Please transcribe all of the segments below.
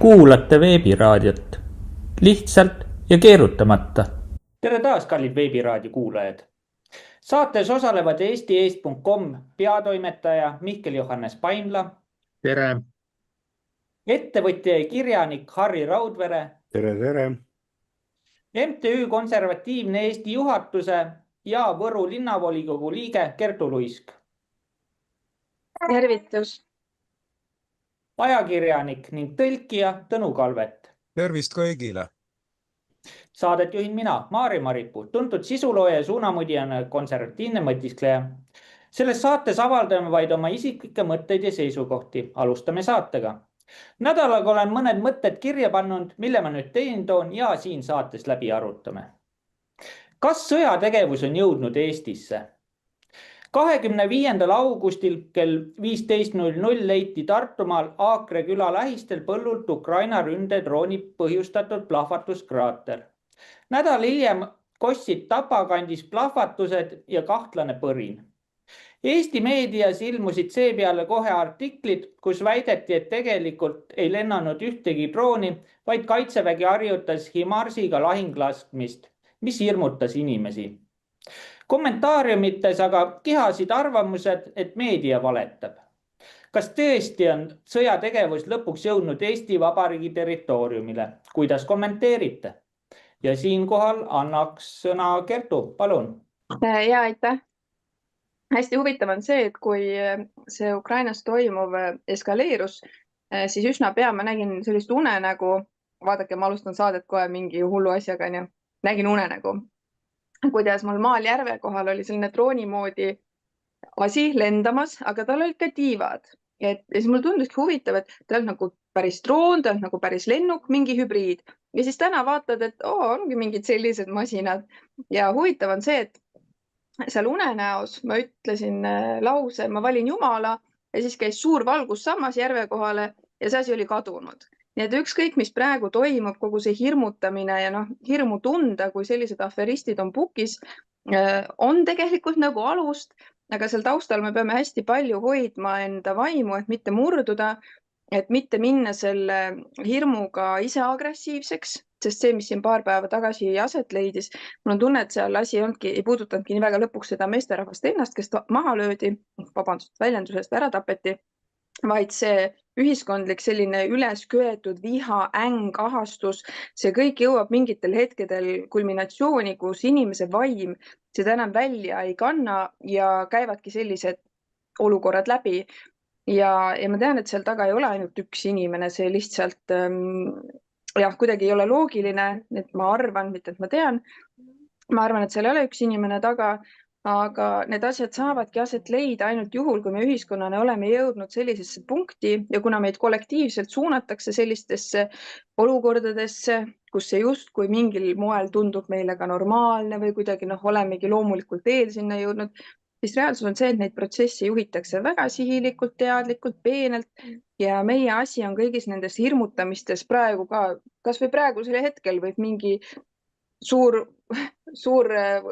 Kuulate veebiraadiot lihtsalt ja keerutamata. Tere taas, kallid veebiraadio kuulajad. Saates osalevad eesti.com peatoimetaja Mihkel Johannes Paimla. Tere. Ettevõtja ja kirjanik Harri Raudvere. Tere. MTÜ Konservatiivne Eesti juhatuse ja Võru linnavolikogu liige Kertu Luisk. Tervitus. Ajakirjanik ning tõlkija Tõnu Kalvet. Tervist kõigile. Saadet juhin mina, Maarja Maripuu, tuntud sisulooja ja suunamudijana konservatiivne mõtiskleja. Selles saates avaldame vaid oma isiklikke mõtteid ja seisukohti. Alustame saatega. Nädalaga olen mõned mõtted kirja pannud, mille ma nüüd tein toon ja siin saates läbi arutame. Kas sõjategevus on jõudnud Eestisse? 25. augustil kell 15.00 leiti Tartumaal Aakre küla lähistel põllult Ukraina ründedrooni põhjustatud plahvatuskraater. Nädal hiljem kostsid Tapa kandis plahvatused ja kahtlane põrin. Eesti meedias ilmusid seepeale kohe artiklid, kus väideti, et tegelikult ei lennanud ühtegi drooni, vaid Kaitsevägi harjutas HIMARS-iga lahinglaskmist, mis hirmutas inimesi. Kommentaariumites aga kihasid arvamused, et meedia valetab. Kas tõesti on sõjategevus lõpuks jõudnud Eesti Vabariigi territooriumile? Kuidas kommenteerite? Ja siinkohal annaks sõna Kertu, palun. Ja aitäh. Hästi huvitav on see, et kui see Ukrainas toimuv eskaleerus, siis üsna pea ma nägin sellist unenägu. Vaadake, ma alustan saadet kohe mingi hullu asjaga. Nägin unenägu. Kuidas mul maal järve kohal oli selline drooni moodi asi lendamas, aga tal olid ka tiivad. Ja siis mul tunduski huvitav, et ta on nagu päris droon, ta on nagu päris lennuk, mingi hübriid. Ja siis täna vaatad, et ongi mingid sellised masinad. Ja huvitav on see, et seal unenäos ma ütlesin lause, ma valin Jumala ja siis käis suur valgus samas järve kohale ja see asi oli kadunud. Nii et ükskõik, mis praegu toimub, kogu see hirmutamine ja hirmu tunda, kui sellised aferistid on pukis, on tegelikult nagu alust, aga seal taustal me peame hästi palju hoidma enda vaimu, et mitte murduda, et mitte minna selle hirmuga ise agressiivseks, sest see, mis siin paar päeva tagasi aset leidis, mul on tunne, et seal asi ei puudutanudki nii väga lõpuks seda meesterahvast ennast, kes maha löödi, vabandust, väljendusest ära tapeti, vaid see ühiskondlik selline üles köetud viha, äng, ahastus, see kõik jõuab mingitel hetkedel kulminatsiooni, kus inimese vaim seda enam välja ei kanna ja käivadki sellised olukorrad läbi. Ja ma tean, et seal taga ei ole ainult üks inimene, see lihtsalt kuidagi ei ole loogiline, et ma arvan, mitte et ma tean. Ma arvan, et seal ei ole üks inimene taga, aga need asjad saavadki aset leida ainult juhul, kui me ühiskonnana oleme jõudnud sellisesse punkti ja kuna meid kollektiivselt suunatakse sellistesse olukordadesse, kus see justkui mingil moel tundub meile ka normaalne või kuidagi olemegi loomulikult eel sinna jõudnud, siis reaalsus on see, et neid protsesse juhitakse väga sihilikult, teadlikult, peenelt ja meie asi on kõigis nendes hirmutamistes praegu ka, kas või praegusel hetkel võib mingi suur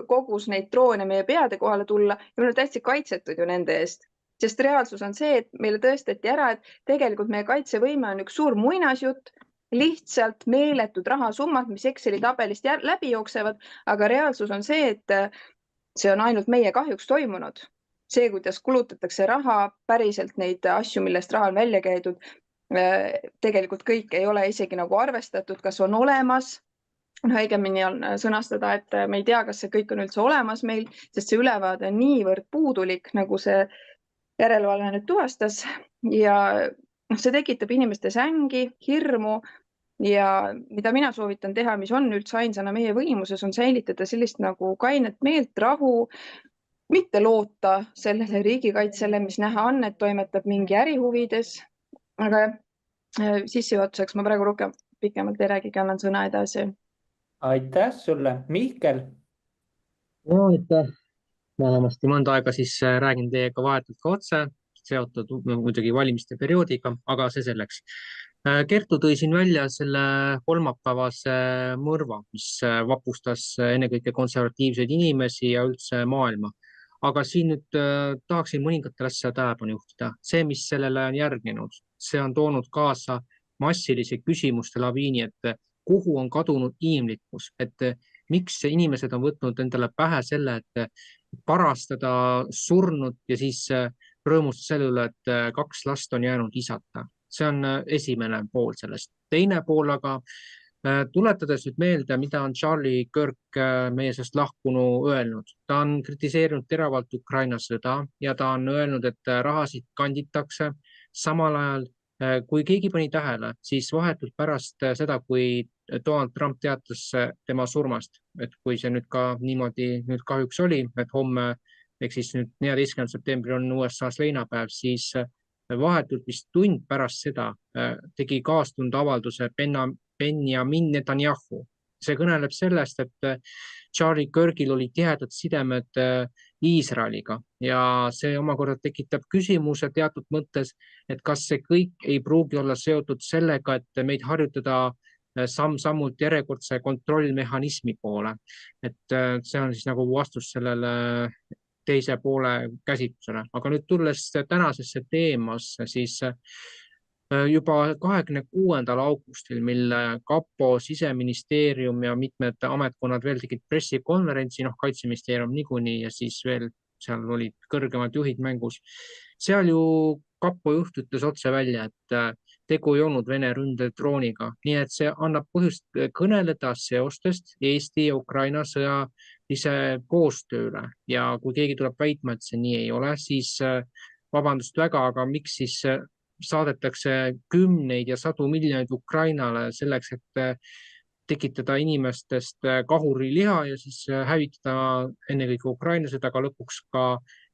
kogus neid droone meie peade kohale tulla ja me oleme täitsa kaitsetud ju nende eest. Sest reaalsus on see, et meile tõestati ära, et tegelikult meie kaitsevõime on üks suur muinasjutt, lihtsalt meeletud rahasummad, mis Exceli tabelist läbi jooksevad, aga reaalsus on see, et see on ainult meie kahjuks toimunud. See, kuidas kulutatakse raha, päriselt neid asju, millest raha on välja käidud, tegelikult kõik ei ole isegi nagu arvestatud, kas on olemas. Õigemini on sõnastada, et me ei tea, kas see kõik on üldse olemas meil, sest see ülevaade on niivõrd puudulik, nagu see järelevalve nüüd tuvastas ja see tekitab inimestes ängi, hirmu ja mida mina soovitan teha, mis on üldse ainsana meie võimuses, on säilitada sellist nagu kainet meelt, rahu, mitte loota sellele riigikaitsele, mis näha on, et toimetab mingi ärihuvides, aga sissejuhatuseks ma praegu rohkem pikemalt ei räägigi, annan sõna edasi. Aitäh sulle, Mihkel. No, aitäh. Ma vähemasti mõnda aega siis räägin teiega vahetult ka otse, seotud muidugi valimiste perioodiga, aga see selleks. Kertu tõi siin välja selle kolmapäevase mõrva, mis vapustas ennekõike konservatiivseid inimesi ja üldse maailma. Aga siin nüüd tahaksin mõningatele asja tähelepanu juhtida. See, mis sellele on järgnenud, see on toonud kaasa massilise küsimuste laviini, et kuhu on kadunud inimlikkus, et miks inimesed on võtnud endale pähe selle, et parastada surnut ja siis rõõmustada selle üle, et 2 last on jäänud isata. See on esimene pool sellest. Teine pool aga tuletades nüüd meelde, mida on Charlie Kirk meie seast lahkunu öelnud. Ta on kritiseerinud teravalt Ukraina sõda ja ta on öelnud, et rahasid kanditakse. Samal ajal, kui keegi pani tähele, siis vahetult pärast seda, kui Donald Trump teatas tema surmast, et kui see nüüd ka niimoodi nüüd kahjuks oli, et homme, ehk siis nüüd 14. septembril on USA-s leinapäev, siis vahetult vist tund pärast seda tegi kaastunde avalduse Benjamin Netanyahu. See kõneleb sellest, et Charlie Kirkil oli tihedad sidemed Iisraeliga ja see omakorda tekitab küsimuse teatud mõttes, et kas see kõik ei pruugi olla seotud sellega, et meid harjutada samm-sammult järjekordse kontrollmehhanismi poole. Et see on siis nagu vastus sellele teise poole käsitlusele. Aga nüüd tulles tänasesse teemasse, siis juba 26. augustil, mil Kapo, Siseministeerium ja mitmed ametkonnad veel tegid pressikonverentsi, Kaitseministeerium niikuinii ja siis veel seal olid kõrgemad juhid mängus. Seal ju Kapo juht ütles otse välja, et tegu ei olnud Vene ründedrooniga, nii et see annab põhjust kõneleda seostest Eesti ja Ukraina sõjalise koostööle ja kui keegi tuleb väitma, et see nii ei ole, siis vabandust väga, aga miks siis saadetakse kümneid ja sadu miljoneid Ukrainale selleks, et tekitada inimestest kahuriliha ja siis hävitada ennekõike ukrainlased, aga lõpuks ka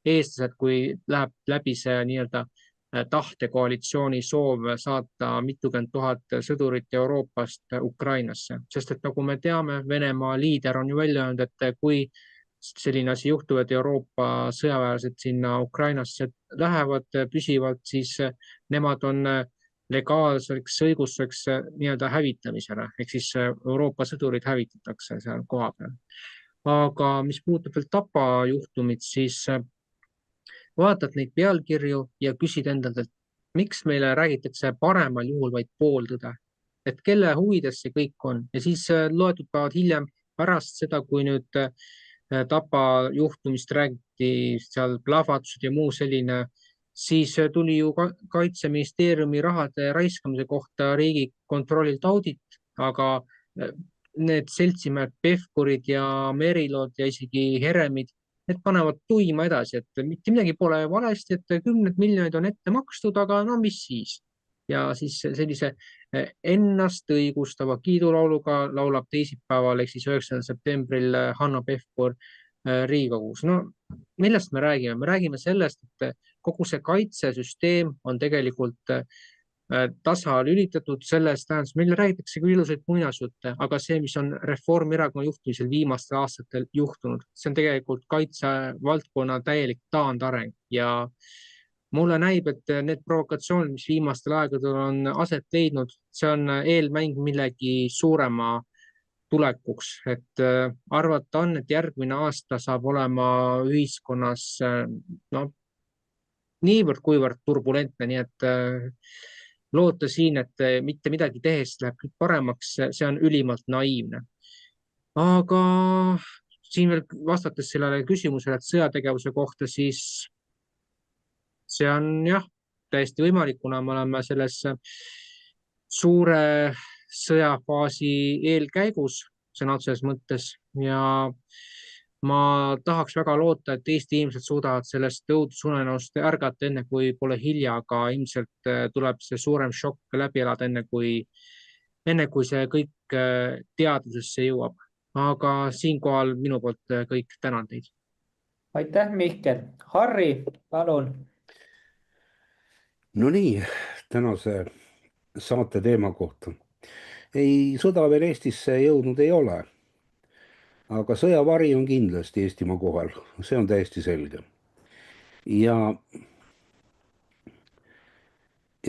eestlased, kui läheb läbi see nii-öelda tahtekoalitsiooni soov saata mitukümmend tuhat sõdurit Euroopast Ukrainasse. Sest et nagu me teame, Venemaa liider on ju välja öelnud, et kui selline asi juhtub, et Euroopa sõjaväelased sinna Ukrainasse lähevad püsivalt, siis nemad on legaalseks õiguseks nii-öelda hävitamisele, ehk siis Euroopa sõdurid hävitatakse seal koha peal. Aga mis puudutab veel Tapa juhtumit, siis vaatad neid pealkirju ja küsid endalt, et miks meile räägitakse paremal juhul vaid pooltõde, et kelle huvides see kõik on ja siis loetud päevad hiljem pärast seda, kui nüüd Tapa juhtumist räägiti, seal plahvatused ja muu selline, siis tuli ju Kaitseministeeriumi rahade raiskamise kohta Riigikontrollilt audit, aga need seltsimehed Pevkurid ja Merilod ja isegi Heremid, need panevad tuima edasi, et mitte midagi pole valesti, et 10 miljonid on ette makstud, aga no mis siis? Ja siis sellise ennast õigustava kiidulauluga laulab teisipäeval, ehk siis 9. septembril Hanno Pevkur Riigikogus. No millest me räägime? Me räägime sellest, et kogu see kaitsesüsteem on tegelikult tasalülitatud sellest tähendus, meile räägitakse küll ilusaid muinasjutte, aga see, mis on Reformierakonna juhtimisel viimastel aastatel juhtunud, see on tegelikult kaitsevaldkonna täielik taandareng ja mulle näib, et need provokatsioonid, mis viimastel aegadel on aset leidnud, see on eelmäng millegi suurema tulekuks, et arvata on, et järgmine aasta saab olema ühiskonnas niivõrd-kuivõrd turbulentne, nii et loota siin, et mitte midagi tehes läheb kõik paremaks, see on ülimalt naiivne. Aga siin veel vastates sellele küsimusele, et sõjategevuse kohta, siis see on jah, täiesti võimalik, kuna me oleme selles suure sõjafaasi eelkäigus sõna otseses mõttes ja ma tahaks väga loota, et Eesti inimesed suudavad sellest õudusunenäost ärgata enne, kui pole hilja, aga ilmselt tuleb see suurem šokk läbi elada enne, kui see kõik teadvusesse jõuab. Aga siinkohal minu poolt kõik, tänan teid. Aitäh, Mihkel. Harri, palun. No nii, tänase saate teema kohta. Ei, sõda veel Eestisse jõudnud ei ole. Aga sõjavari on kindlasti Eestimaa kohal, see on täiesti selge. Ja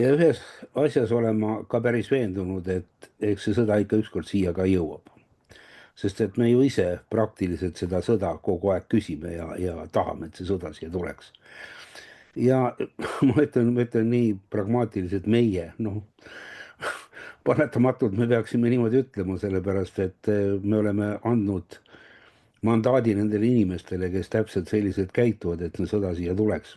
ühes asjas olen ma ka päris veendunud, et eks see sõda ikka ükskord siia ka jõuab. Sest et me ju ise praktiliselt seda sõda kogu aeg küsime ja tahame, et see sõda siia tuleks. Ja ma ütlen nii pragmaatiliselt meie, paratamatult me peaksime niimoodi ütlema, sellepärast et me oleme andnud mandaadi nendele inimestele, kes täpselt selliselt käituvad, et see sõda siia tuleks.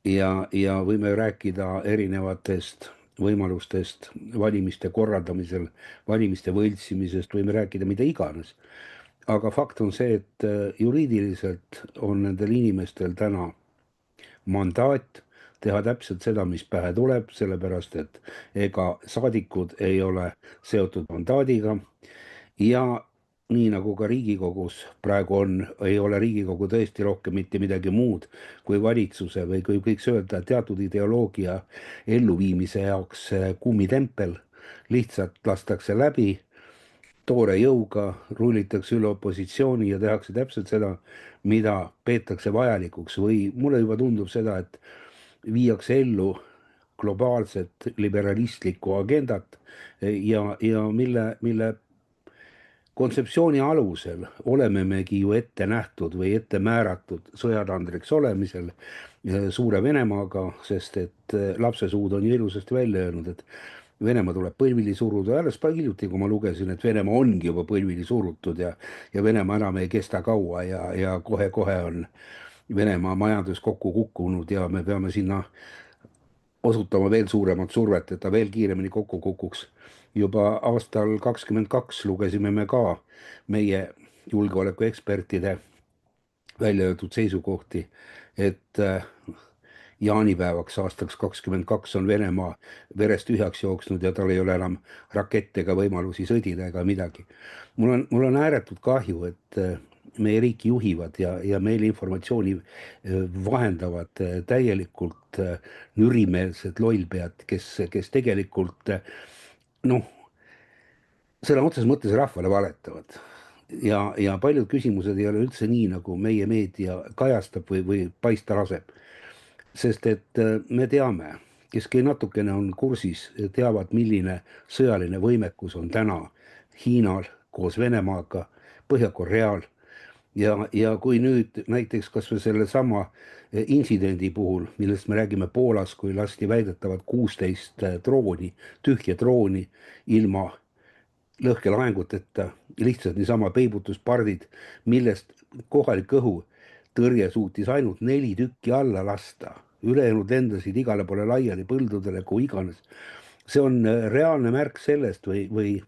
Ja võime rääkida erinevatest võimalustest valimiste korraldamisel, valimiste võltsimisest, võime rääkida mida iganes. Aga fakt on see, et juriidiliselt on nendel inimestel täna mandaat teha täpselt seda, mis pähe tuleb, sellepärast et ega saadikud ei ole seotud mandaadiga ja nii nagu ka Riigikogus praegu on, ei ole Riigikogu tõesti rohkem mitte midagi muud kui valitsuse või kui võiks öelda teatud ideoloogia elluviimise jaoks kummitempel, lihtsalt lastakse läbi toore jõuga, rullitakse üle opositsiooni ja tehakse täpselt seda, mida peetakse vajalikuks või mulle juba tundub seda, et viiakse ellu globaalset liberalistlikku agendat ja mille kontseptsiooni alusel oleme megi ju ette nähtud või ette määratud sõjatandriks olemisel suure Venemaaga, sest et lapsesuud on ju ilusasti välja öelnud, et Venemaa tuleb põlvili suruda. Alles hiljuti, kui ma lugesin, et Venemaa ongi juba põlvili surutud ja Venemaa enam ei kesta kaua ja kohe-kohe on Venemaa majandus kokku kukkunud ja me peame sinna osutama veel suuremat survet, et ta veel kiiremini kokku kukuks. Juba aastal 2022 lugesime me ka meie julgeolekuekspertide välja öeldud seisukohti, et jaanipäevaks aastaks 2022 on Venemaa verest tühjaks jooksnud ja tal ei ole enam rakette ega võimalusi sõdida ega midagi. Mul on ääretult kahju, et meie riiki juhivad ja meile informatsiooni vahendavad täielikult nürimeelsed lollpead, kes tegelikult sõna otseses mõttes rahvale valetavad. Ja paljud küsimused ei ole üldse nii, nagu meie meedia kajastab või paista laseb. Sest et me teame, kes natukene on kursis, teavad, milline sõjaline võimekus on täna Hiinal koos Venemaaga, Põhja-Koreal. Ja kui nüüd näiteks kas või selle sama intsidendi puhul, millest me räägime Poolas, kui lasti väidetavalt 16 drooni, tühja drooni ilma lõhkelaenguteta, lihtsalt niisama peibutuspardid, millest kohalik õhutõrje suutis ainult 4 tükki alla lasta, ülejäänud lendasid igale poole laiali põldudele, kui iganes. See on reaalne märk sellest või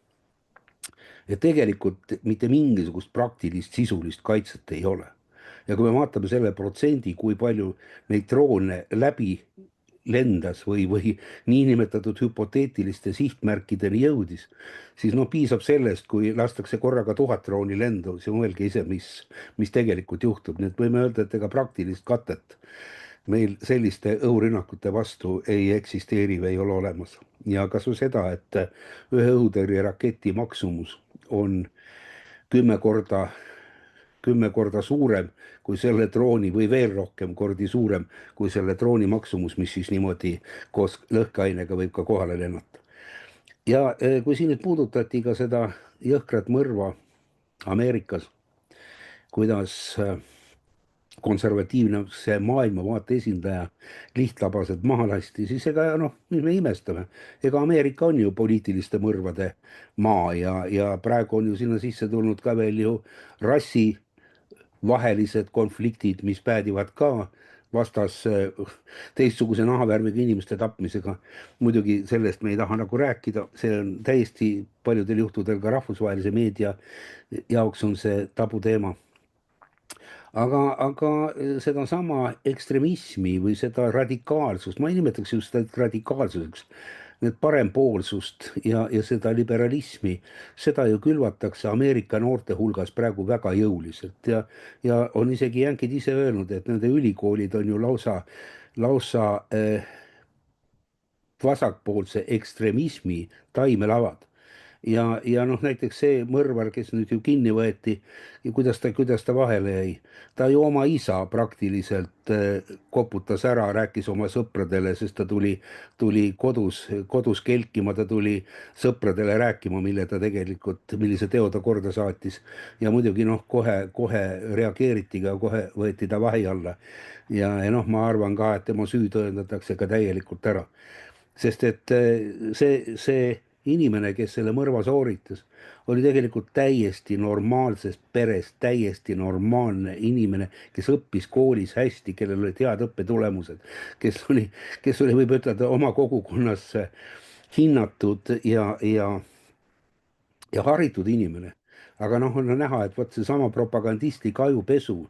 et tegelikult mitte mingisugust praktilist sisulist kaitset ei ole. Ja kui me vaatame selle protsendi, kui palju neid droone läbi lendas või niinimetatud hüpoteetiliste sihtmärkideni jõudis, siis piisab sellest, kui lastakse korraga 1000 drooni lendu, siis mõelge ise, mis tegelikult juhtub. Nii et võime öelda, et ega praktilist katet meil selliste õhurünnakute vastu ei eksisteeri või ei ole olemas. Ja kas või seda, et ühe õhutõrjeraketi maksumus on 10 korda suurem kui selle drooni või veel rohkem kordi suurem kui selle drooni maksumus, mis siis niimoodi koos lõhkeainega võib ka kohale lennata. Ja kui siin nüüd puudutati ka seda jõhkrat mõrva Ameerikas, kuidas konservatiivne see maailmavaate esindaja lihtlabased maha lasti, siis ega mis me imestame. Ega Ameerika on ju poliitiliste mõrvade maa ja praegu on ju sinna sisse tulnud ka veel ju rassivahelised konfliktid, mis päädivad ka vastas teistsuguse nahavärviga inimeste tapmisega. Muidugi sellest me ei taha nagu rääkida, see on täiesti paljudel juhtudel ka rahvusvahelise meedia jaoks on see tabuteema. Aga seda sama ekstremismi või seda radikaalsust, ma ei nimetaks just radikaalsuseks, need parempoolsust ja seda liberalismi, seda ju külvatakse Ameerika noorte hulgas praegu väga jõuliselt ja on isegi jänkid ise öelnud, et nende ülikoolid on ju lausa vasakpoolse ekstremismi taimelavad. Ja näiteks see mõrvar, kes nüüd ju kinni võeti ja kuidas ta vahele jäi. Ta ju oma isa praktiliselt koputas ära, rääkis oma sõpradele, sest ta tuli kodus kelkima, ta tuli sõpradele rääkima, millise teo ta korda saatis. Ja muidugi kohe reageeriti ja kohe võeti ta vahi alla. Ja ma arvan ka, et tema süü tõendatakse ka täielikult ära. Sest et see inimene, kes selle mõrva sooritas, oli tegelikult täiesti normaalsest perest, täiesti normaalne inimene, kes õppis koolis hästi, kellel olid head õppetulemused, kes oli, võib ütelda, oma kogukonnas hinnatud ja haritud inimene. Aga noh, on näha, et vot seesama propagandistlik ajupesu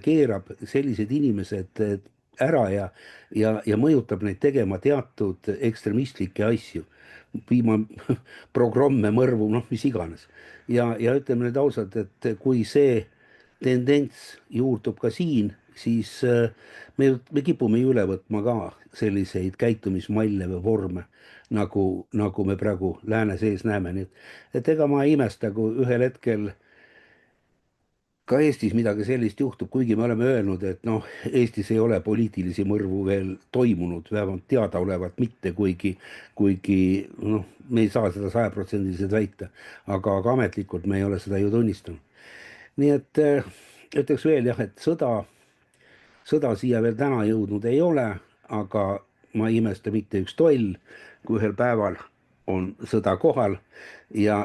keerab sellised inimesed ära ja mõjutab neid tegema teatud ekstremistlikke asju, viima programme, mõrvu, noh, mis iganes. Ja ütleme nüüd ausalt, et kui see tendents juurdub ka siin, siis me kipume üle võtma ka selliseid käitumismalle või vorme, nagu me praegu lääne sees näeme. Nii et ega ma ei imesta, kui ühel hetkel ka Eestis midagi sellist juhtub, kuigi me oleme öelnud, et noh, Eestis ei ole poliitilisi mõrvu veel toimunud, vähemalt teadaolevalt mitte, kuigi noh, me ei saa seda 100% väita, aga ametlikult me ei ole seda ju tunnistanud. Nii et ütleks veel jah, et sõda siia veel täna jõudnud ei ole, aga ma ei imesta mitte üks toll, kui ühel päeval on sõda kohal ja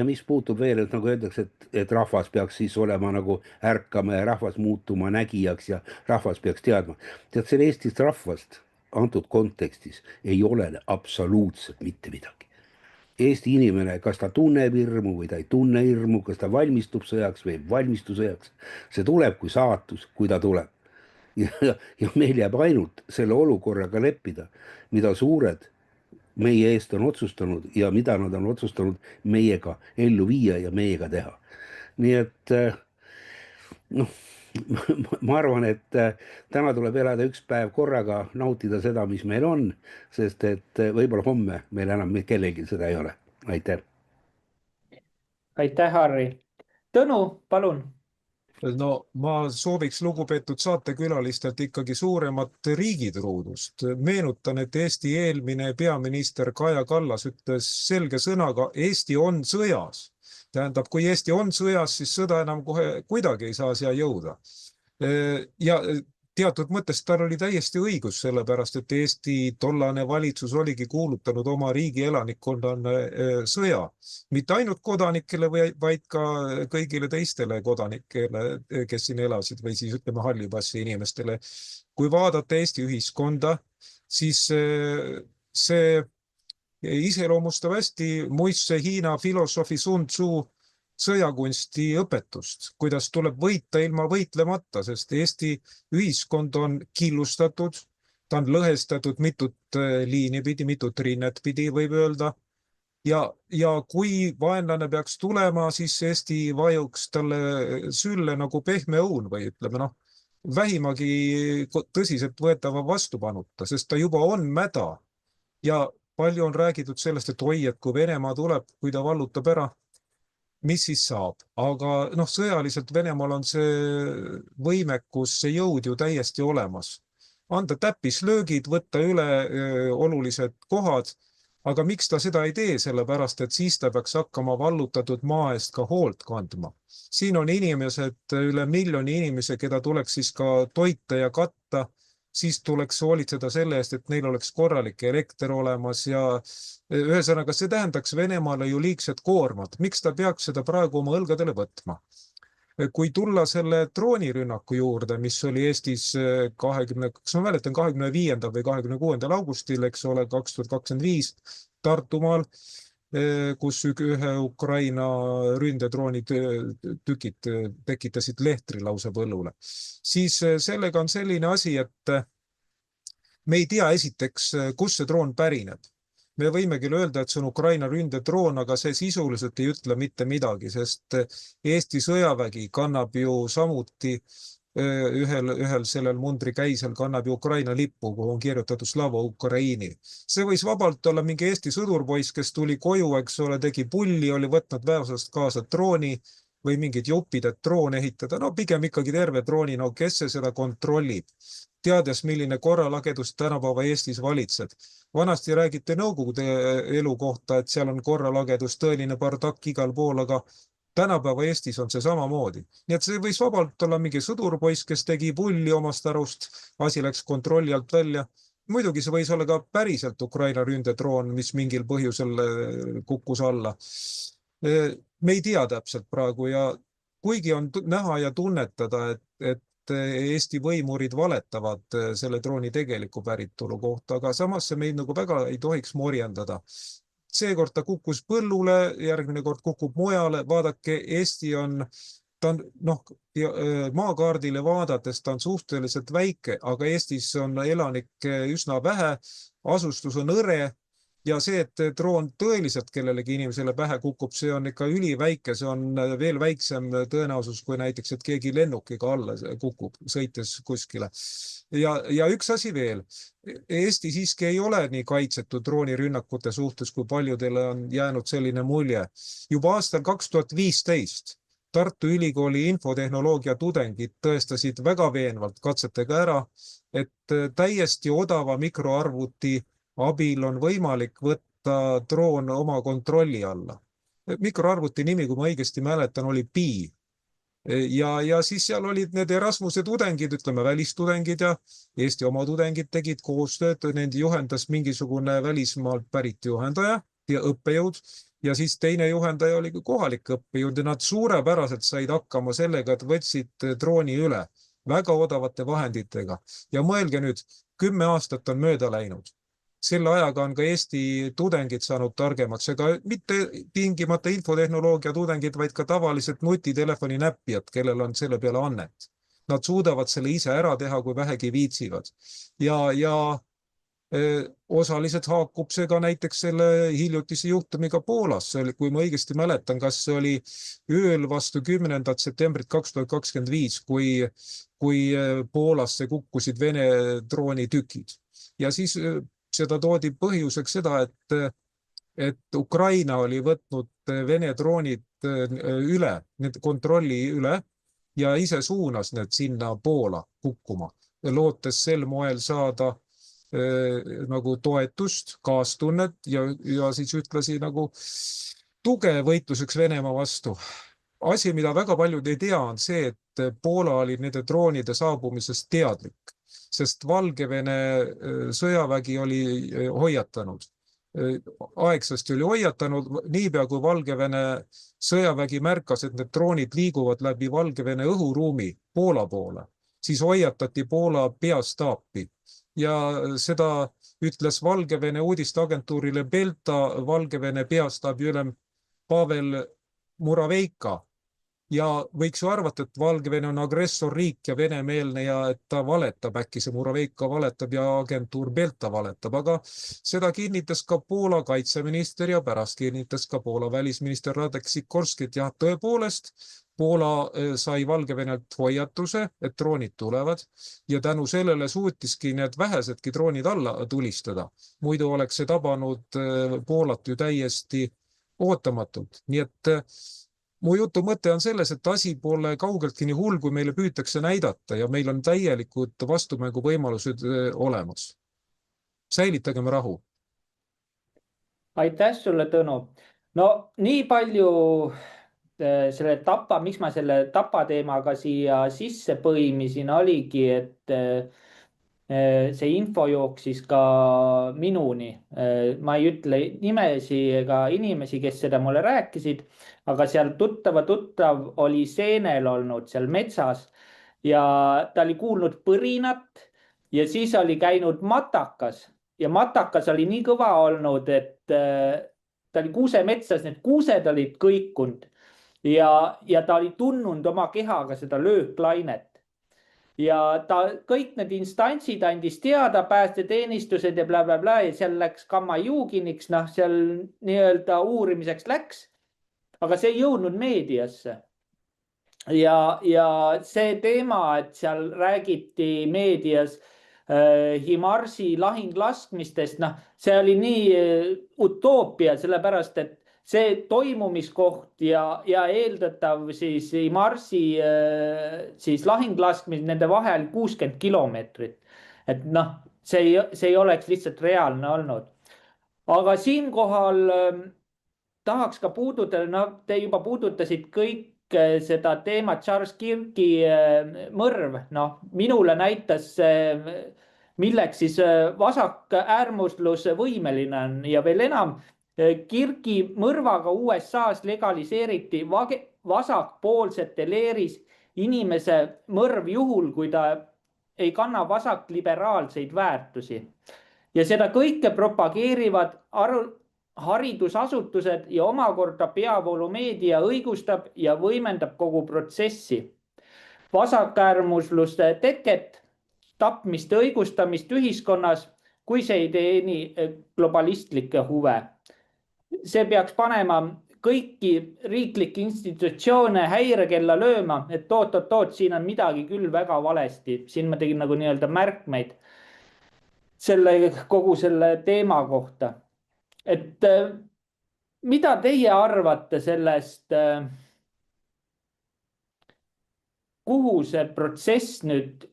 mis puutub veel, et nagu öeldakse, et rahvas peaks siis olema nagu ärkama ja rahvas muutuma nägijaks ja rahvas peaks teadma. Tead, selle Eestist rahvast antud kontekstis ei ole absoluutselt mitte midagi. Eesti inimene, kas ta tunneb hirmu või ta ei tunne hirmu, kas ta valmistub sõjaks või ei valmistu sõjaks, see tuleb kui saatus, kui ta tuleb. Ja meil jääb ainult selle olukorraga leppida, mida suured meie eest on otsustanud ja mida nad on otsustanud meiega ellu viia ja meiega teha. Nii et noh, ma arvan, et täna tuleb elada üks päev korraga, nautida seda, mis meil on, sest et võib-olla homme meil enam kellelgi seda ei ole. Aitäh. Aitäh, Harri. Tõnu, palun. No ma sooviks lugupeetud saatekülalistelt ikkagi suuremat riigitruudust. Meenutan, et Eesti eelmine peaminister Kaja Kallas ütles selge sõnaga, Eesti on sõjas. Tähendab, kui Eesti on sõjas, siis sõda enam kohe kuidagi ei saa siia jõuda. Ja teatud mõttes tal oli täiesti õigus, sellepärast, et Eesti tollane valitsus oligi kuulutanud oma riigi elanikkonnale sõja. Mitte ainult kodanikele, vaid ka kõigile teistele kodanikele, kes siin elasid, või siis ütleme hallipassi inimestele. Kui vaadata Eesti ühiskonda, siis see iseloomustab hästi muistse Hiina filosoofi Sun Tzu sõjakunsti õpetust, kuidas tuleb võita ilma võitlemata, sest Eesti ühiskond on killustatud, ta on lõhestatud mitut liini pidi, mitut rinnet pidi, võib öelda. Ja kui vaenlane peaks tulema, siis Eesti vajuks talle sülle nagu pehme õun või ütleme, noh, vähimagi tõsiselt võetava vastupanuta, sest ta juba on mäda. Ja palju on räägitud sellest, et oi, et kui Venemaa tuleb, kui ta vallutab ära, mis siis saab, aga noh, sõjaliselt Venemaal on see võimekus, see jõud ju täiesti olemas. Anda täppislöögid, võtta üle olulised kohad, aga miks ta seda ei tee, sellepärast, et siis ta peaks hakkama vallutatud maa eest ka hoolt kandma. Siin on inimesed, üle miljoni inimese, keda tuleks siis ka toita ja katta, siis tuleks hoolitseda selle eest, et neil oleks korralik elekter olemas ja ühesõnaga see tähendaks Venemaale ju liigset koormat. Miks ta peaks seda praegu oma õlgadele võtma? Kui tulla selle droonirünnaku juurde, mis oli Eestis 25. või 26. augustil, eks ole, 2025 Tartumaal, kus ühe Ukraina ründedrooni tükid tekitasid lehtri lausa põllule. Siis sellega on selline asi, et me ei tea esiteks, kus see droon pärineb. Me võime küll öelda, et see on Ukraina ründedroon, aga see sisuliselt ei ütle mitte midagi, sest Eesti sõjavägi kannab ju samuti ühel sellel mundri käisel kannab ju Ukraina lippu, kuhu on kirjutatud Slava Ukraini. See võis vabalt olla mingi Eesti sõdurpoiss, kes tuli koju, eks ole, tegi pulli, oli võtnud väevasest kaasa drooni või mingid jupid, et droon ehitada. No pigem ikkagi terve drooni, no kes see seda kontrollib? Teades, milline korralagedus tänapäeva Eestis valitseb. Vanasti räägite Nõukogude elu kohta, et seal on korralagedus, tõeline bardakk igal pool, aga tänapäeva Eestis on see samamoodi. Nii et see võis vabalt olla mingi sõdurpoiss, kes tegi pulli omast arust, asi läks kontrolli alt välja muidugi see võis olla ka päriselt Ukraina ründedroon, mis mingil põhjusel kukkus alla. Me ei tea täpselt praegu ja kuigi on näha ja tunnetada, et Eesti võimurid valetavad selle drooni tegeliku päritolu kohta, aga samas see meid nagu väga ei tohiks morjendada. Seekord ta kukkus põllule, järgmine kord kukub mujale. Vaadake, Eesti on maakaardile vaadates ta on suhteliselt väike, aga Eestis on elanikke üsna vähe, asustus on hõre ja see, et droon tõeliselt kellelegi inimesele pähe kukub, see on ikka üliväike, see on veel väiksem tõenäosus kui näiteks, et keegi lennukiga alla kukub, sõites kuskile. Ja üks asi veel, Eesti siiski ei ole nii kaitsetud droonirünnakute suhtes, kui paljudele on jäänud selline mulje. Juba aastal 2015 Tartu Ülikooli infotehnoloogia tudengid tõestasid väga veenvalt katsetega ära, et täiesti odava mikroarvuti abil on võimalik võtta droon oma kontrolli alla. Mikroarvuti nimi, kui ma õigesti mäletan, oli Pi. Ja siis seal olid need Erasmuse tudengid, ütleme välistudengid ja Eesti oma tudengid tegid koostööd, nende juhendas mingisugune välismaalt pärit juhendaja ja õppejõud ja siis teine juhendaja oli kohalik õppejõud ja nad suurepäraselt said hakkama sellega, et võtsid drooni üle väga odavate vahenditega. Ja mõelge nüüd, 10 aastat on mööda läinud. Selle ajaga on ka Eesti tudengid saanud targemaks, ega mitte tingimata infotehnoloogia tudengid, vaid ka tavaliselt nutitelefoni näppijad, kellel on selle peale annet. Nad suudavad selle ise ära teha, kui vähegi viitsivad. Ja osaliselt haakub see ka näiteks selle hiljutise juhtumiga Poolas. Kui ma õigesti mäletan, kas see oli ööl vastu 10. septembrit 2025, kui Poolasse kukkusid Vene droonitükid. Ja siis seda toodi põhjuseks seda, et Ukraina oli võtnud Vene droonid üle, need kontrolli üle ja ise suunas need sinna Poola kukkuma, lootes sel moel saada nagu toetust, kaastunnet ja siis ühtlasi nagu tuge võitluseks Venemaa vastu. Asi, mida väga paljud ei tea, on see, et Poola oli nende droonide saabumisest teadlik, sest Valgevene sõjavägi oli hoiatanud. Aegsasti oli hoiatanud, niipea kui Valgevene sõjavägi märkas, et need droonid liiguvad läbi Valgevene õhuruumi Poola poole, siis hoiatati Poola peastaapi. Ja seda ütles Valgevene uudisteagentuurile Belta Valgevene peastaabi ülem Pavel Muraveika. Ja võiks ju arvata, et Valgevene on agressorriik ja venemeelne ja et ta valetab, äkki see Muraveika valetab ja agentuur Belta valetab, aga seda kinnitas ka Poola kaitseminister ja pärast kinnitas ka Poola välisminister Radek Sikorski, et jah, tõepoolest Poola sai Valgevenelt hoiatuse, et droonid tulevad ja tänu sellele suutiski need vähesedki droonid alla tulistada. Muidu oleks see tabanud Poolat ju täiesti ootamatult. Nii et mu jutu mõte on selles, et asi pole kaugeltki nii hull, kui meile püütakse näidata ja meil on täielikud vastumängu võimalused olemas. Säilitagem rahu. Aitäh sulle, Tõnu. No nii palju selle tapa, miks ma selle tapa teemaga siia sisse põimisin, oligi, et see info jooksis ka minuni. Ma ei ütle nimesi ega inimesi, kes seda mulle rääkisid, aga seal tuttav oli seenel olnud seal metsas ja ta oli kuulnud põrinat ja siis oli käinud matakas ja matakas oli nii kõva olnud, et ta oli kuusemetsas, need kuused olid kõikunud ja ta oli tundnud oma kehaga seda lööklainet. Ja ta kõik need instantsid andis teada, päästeteenistused ja blablabla ja seal läks kammajuuginiks, seal nii-öelda uurimiseks läks, aga see ei jõudnud meediasse. Ja see teema, et seal räägiti meedias HIMARS-i lahinglaskmistest, see oli nii utoopia, sellepärast, et see toimumiskoht ja eeldatav siis HIMARS-i siis lahinglaskmis nende vahel 60 kilomeetrit. Et see ei oleks lihtsalt reaalne olnud. Aga siinkohal tahaks ka puudutada, te juba puudutasid kõik seda teemat Charles Kirki mõrv. Minule näitas milleks siis vasak äärmuslus võimeline on ja veel enam, Kirki mõrvaga USA-s legaliseeriti vasakpoolsete leeris inimese mõrv juhul, kui ta ei kanna vasakliberaalseid väärtusi. Ja seda kõike propageerivad haridusasutused ja omakorda peavoolumeedia õigustab ja võimendab kogu protsessi. Vasakäärmusluste teket, tapmiste õigustamist ühiskonnas, kui see ei teeni globalistlikke huve. See peaks panema kõiki riiklikke institutsioone häirekella lööma, et oot, siin on midagi küll väga valesti. Siin ma tegin nagu nii-öelda märkmeid kogu selle teema kohta. Et mida teie arvate sellest, kuhu see protsess nüüd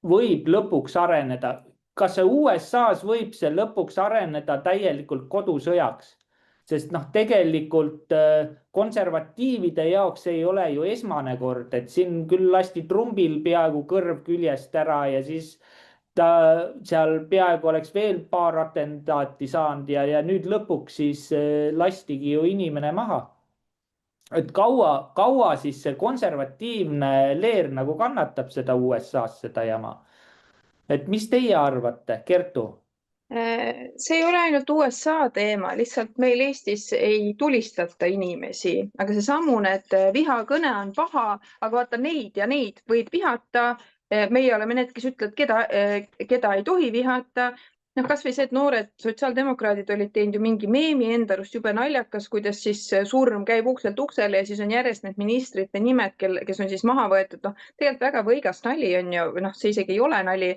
võib lõpuks areneda? Kas see USA-s võib see lõpuks areneda täielikult kodusõjaks? Sest tegelikult konservatiivide jaoks ei ole ju esmane kord, et siin küll lasti Trumpil peaaegu kõrv küljest ära ja siis ta seal peaaegu oleks veel paar atentaati saanud ja nüüd lõpuks siis lastigi ju inimene maha. Et kaua siis see konservatiivne leer nagu kannatab seda USA-s seda jama? Et mis teie arvate, Kertu? See ei ole ainult USA teema, lihtsalt meil Eestis ei tulistata inimesi, aga see samune, et vihakõne on paha, aga vaata neid ja neid võid vihata. Meie oleme need, kes ütlevad, keda ei tohi vihata. Kas või see, et noored sotsiaaldemokraadid olid teinud ju mingi meemi enda arust jube naljakas, kuidas siis surm käib ukselt uksele ja siis on järjest need ministrite nimed, kes on siis maha võetud. Tegelikult väga võigas nali on ju, see isegi ei ole nali.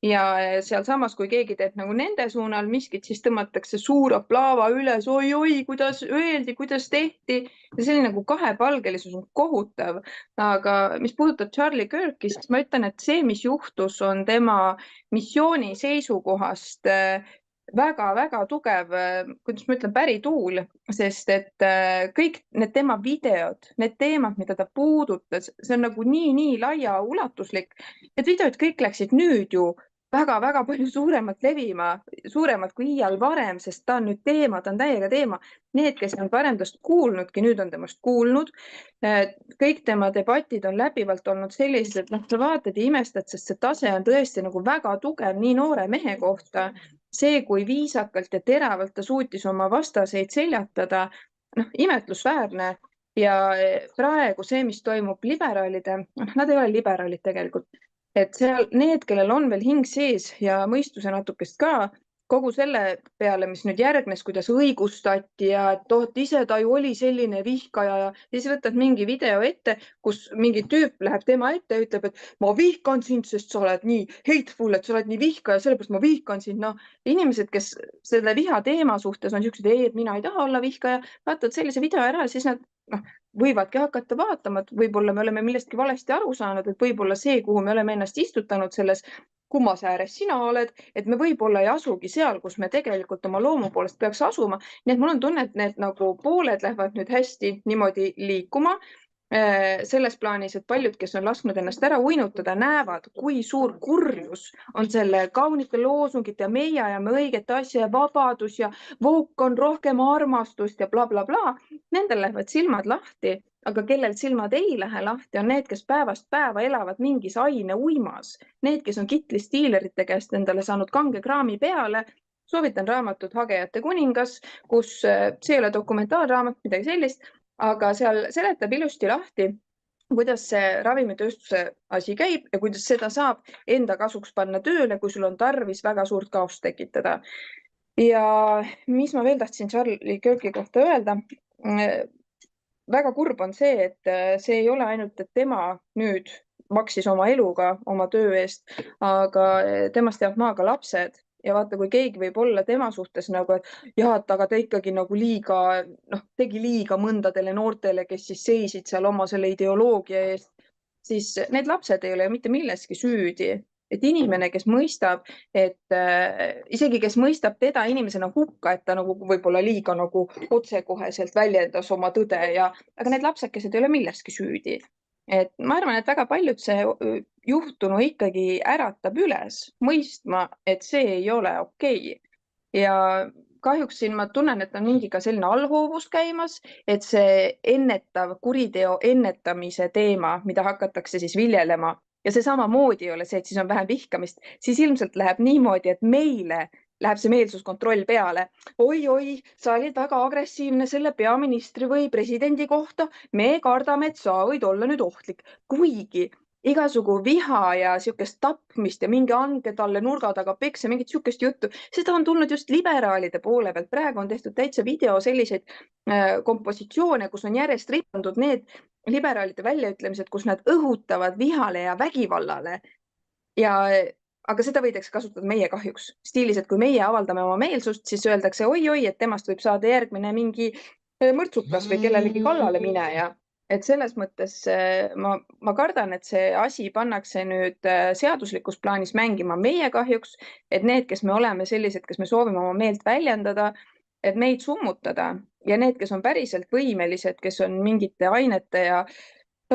Ja seal samas, kui keegi teeb nagu nende suunal miskit, siis tõmmatakse suur aplaava üles, oi, kuidas öeldi, kuidas tehti. Ja selline nagu kahepalgelisus on kohutav. Aga mis puudutab Charlie Kirki, siis ma ütlen, et see, mis juhtus, on tema missiooni seisukohast väga-väga tugev, kuidas ma ütlen, pärituul, sest et kõik need tema videod, need teemad, mida ta puudutas, see on nagu nii laia ulatuslik, et videod kõik läksid nüüd ju väga-väga palju suuremat levima, suuremat kui iial varem, sest ta on nüüd teema, ta on täiega teema. Need, kes on varem tast kuulnudki, nüüd on temast kuulnud. Kõik tema debatid on läbivalt olnud sellised, et sa vaatad ja imestad, sest see tase on tõesti nagu väga tugev nii noore mehe kohta. See, kui viisakalt ja teravalt ta suutis oma vastaseid seljatada, imetlusväärne. Ja praegu see, mis toimub liberaalide, nad ei ole liberaalid tegelikult. Et seal need, kellel on veel hing sees ja mõistuse natukest ka, kogu selle peale, mis nüüd järgnes, kuidas õigustati ja et ise ta ju oli selline vihkaja ja siis võtad mingi video ette, kus mingi tüüp läheb tema ette ja ütleb, et ma vihkan sind, sest sa oled nii hateful, et sa oled nii vihkaja, sellepärast ma vihkan sind. Inimesed, kes selle viha teema suhtes on siuksed, et mina ei taha olla vihkaja, vaatavad sellise video ära, siis nad võivadki hakata vaatama, et võib-olla me oleme millestki valesti aru saanud, et võib-olla see, kuhu me oleme ennast istutanud selles kummas ääres sina oled, et me võib-olla ei asugi seal, kus me tegelikult oma loomu poolest peaks asuma. Nii et mul on tunne, et need nagu pooled lähevad nüüd hästi niimoodi liikuma. Selles plaanis, et paljud, kes on lasknud ennast ära uinutada, näevad, kui suur kurjus on selle kaunite loosungite ja meie ajame õiget asja ja vabadus ja vook on rohkem armastust ja bla bla bla. Nendel lähevad silmad lahti, aga kellel silmad ei lähe lahti, on need, kes päevast päeva elavad mingis aine uimas. Need, kes on kitlistiilerite käest endale saanud kange kraami peale. Soovitan raamatut Hagejate kuningas, kus see ei ole dokumentaalraamat, midagi sellist, aga seal seletab ilusti lahti, kuidas see ravimitööstuse asi käib ja kuidas seda saab enda kasuks panna tööle, kui sul on tarvis väga suurt kaost tekitada. Ja mis ma veel tahtsin Charlie Kirki kohta öelda, väga kurb on see, et see ei ole ainult, et tema nüüd maksis oma eluga oma töö eest, aga temast jääb maaga lapsed. Ja vaata, kui keegi võib olla tema suhtes nagu, et aga ta ikkagi nagu tegi liiga mõndadele noortele, kes siis seisid seal oma selle ideoloogia eest, siis need lapsed ei ole mitte milleski süüdi. Et inimene, kes mõistab, et isegi kes mõistab teda inimesena hukka, et ta nagu võib-olla liiga nagu otsekoheselt väljendas oma tõde, aga need lapsekesed ei ole milleski süüdi. et ma arvan, et väga paljud see juhtunu ikkagi äratab üles mõistma, et see ei ole okei. Ja kahjuks siin ma tunnen, et on mingi ka selline allhoovus käimas, et see kuriteo ennetamise teema, mida hakatakse siis viljelema, ja see samamoodi ei ole see, et siis on vähem vihkamist, siis ilmselt läheb niimoodi, et meile läheb see meelsuskontroll peale. Oi, sa olid väga agressiivne selle peaministri või presidendi kohta. Me kardame, et sa võid olla nüüd ohtlik. Kuigi igasugu viha ja siukest tapmist ja mingi andke talle nurga taga pekse, mingit siukest juttu. Seda on tulnud just liberaalide poole pealt. Praegu on tehtud täitsa video selliseid kompositsioone, kus on järjest ripandud need liberaalide väljaütlemised, kus nad õhutavad vihale ja vägivallale. Aga seda võidakse kasutada meie kahjuks. Stiilis, et kui meie avaldame oma meelsust, siis öeldakse oi, et temast võib saada järgmine mingi mõrtsukas või kellelegi kallale mineja. Et selles mõttes ma kardan, et see asi pannakse nüüd seaduslikus plaanis mängima meie kahjuks, et need, kes me oleme sellised, kes me soovime oma meelt väljendada, et meid summutada ja need, kes on päriselt võimelised, kes on mingite ainete ja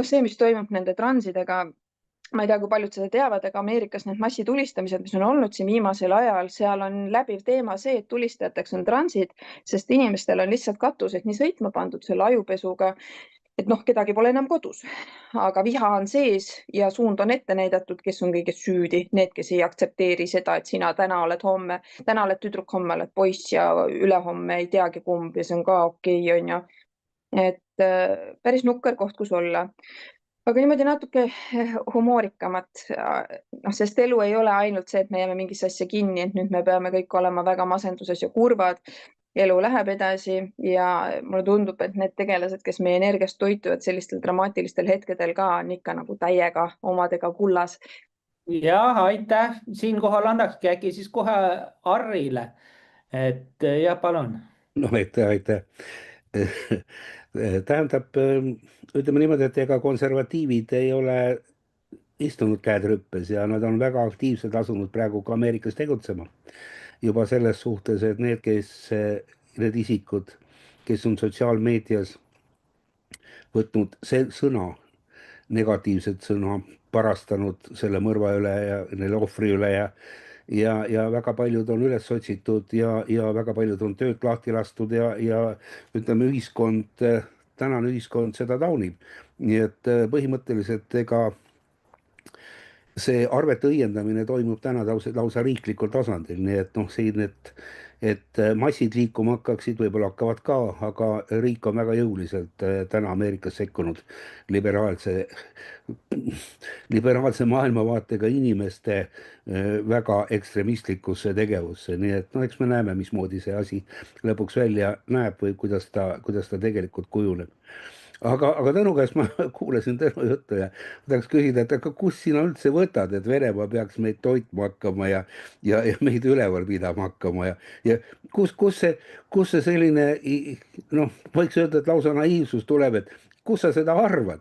see, mis toimub nende transidega, ma ei tea, kui paljud seda teavad, aga Ameerikas need massitulistamised, mis on olnud siin viimasel ajal, seal on läbiv teema see, et tulistajateks on transid, sest inimestel on lihtsalt katused nii sõitma pandud selle ajupesuga, et kedagi pole enam kodus. Aga viha on sees ja suund on ette näidatud, kes on kõiges süüdi. Need, kes ei aktsepteeri seda, et sina täna oled tüdruk, homme oled poiss ja ülehomme ei teagi kumb ja see on ka okei, on ju. Et päris nukker koht, kus olla. Aga niimoodi natuke humoorikamat, sest elu ei ole ainult see, et me jääme mingisse asja kinni, et nüüd me peame kõik olema väga masenduses ja kurvad. Elu läheb edasi ja mulle tundub, et need tegelased, kes meie energiast toituvad sellistel dramaatilistel hetkedel ka on ikka nagu täiega omadega kullas. Jah, aitäh. Siinkohal annakski äkki siis kohe Arrile. Et jah, palun. No aitäh. Tähendab, ütleme niimoodi, et ega konservatiivid ei ole istunud käed rüppes ja nad on väga aktiivselt asunud praegu ka Ameerikas tegutsema. Juba selles suhtes, et need isikud, kes on sotsiaalmeedias võtnud sõna, negatiivset sõna, parastanud selle mõrva üle ja neile ohvri üle ja väga paljud on üles otsitud ja väga paljud on töölt lahti lastud ja ütleme, tänane ühiskond seda taunib. Nii et põhimõtteliselt ega see arvete õiendamine toimub täna lausa riiklikul tasandil, nii et siin, et massid liikuma hakkaksid, võib-olla hakkavad ka, aga riik on väga jõuliselt täna Ameerikas sekkunud liberaalse maailmavaatega inimeste väga ekstremistlikusse tegevusse, nii et eks me näeme, mismoodi see asi lõpuks välja näeb või kuidas ta tegelikult kujuneb. Aga Tõnu käest ma kuulasin Tõnu juttu ja tahaks küsida, et aga kus sina üldse võtad, et Venemaa peaks meid toitma hakkama ja meid üleval pidama hakkama ja kus see selline, võiks öelda, et lausa naiivsus tuleb, et kus sa seda arvad?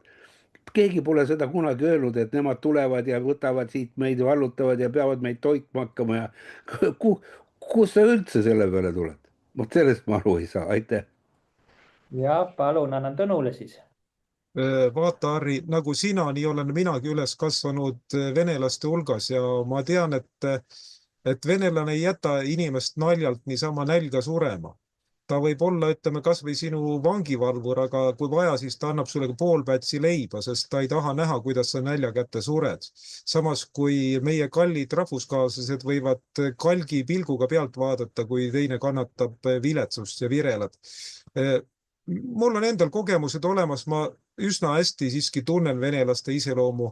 Keegi pole seda kunagi öelnud, et nemad tulevad ja võtavad siit meid vallutavad ja peavad meid toitma hakkama ja kus sa üldse selle peale tuled? Sellest ma aru ei saa, aitäh. Ja palun, annan Tõnule siis. Vaata, Harri, nagu sina, nii olen minagi üles kasvanud venelaste hulgas ja ma tean, et venelane ei jäta inimest naljalt niisama nälga surema. Ta võib olla, ütleme, kas või sinu vangivalvur, aga kui vaja, siis ta annab sulle pool pätsi leiba, sest ta ei taha näha, kuidas sa nälja kätte sured. Samas, kui meie kallid rahvuskaaslased võivad kalgi pilguga pealt vaadata, kui teine kannatab viletsust ja virelat. Mul on endal kogemused olemas, ma üsna hästi siiski tunnen venelaste iseloomu,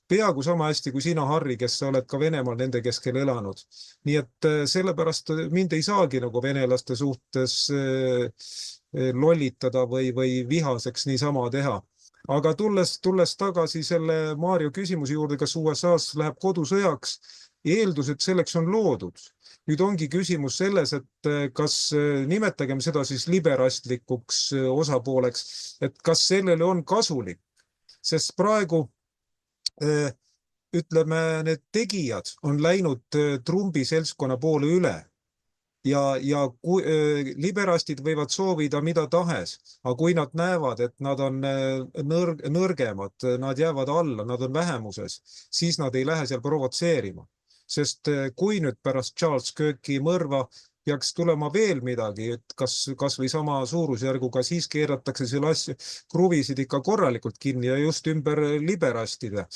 peaaegu sama hästi kui sina, Harri, kes sa oled ka Venemaal nende keskel elanud. Nii et sellepärast mind ei saagi nagu venelaste suhtes lollitada või vihaseks niisama teha. Aga tulles tagasi selle Maarjo küsimuse juurde, kas USA-s läheb kodusõjaks, eeldused selleks on loodud. Nüüd ongi küsimus selles, et kas nimetagem seda siis liberastlikuks osapooleks, et kas sellele on kasulik, sest praegu ütleme, need tegijad on läinud Trumpi seltskonna poole üle ja liberastid võivad soovida mida tahes, aga kui nad näevad, et nad on nõrgemad, nad jäävad alla, nad on vähemuses, siis nad ei lähe seal provotseerima. Sest kui nüüd pärast Charles Kirki mõrva peaks tulema veel midagi, et kas või sama suurusjärguga, siis keeratakse selle asju, kruvisid ikka korralikult kinni ja just ümber liberastide.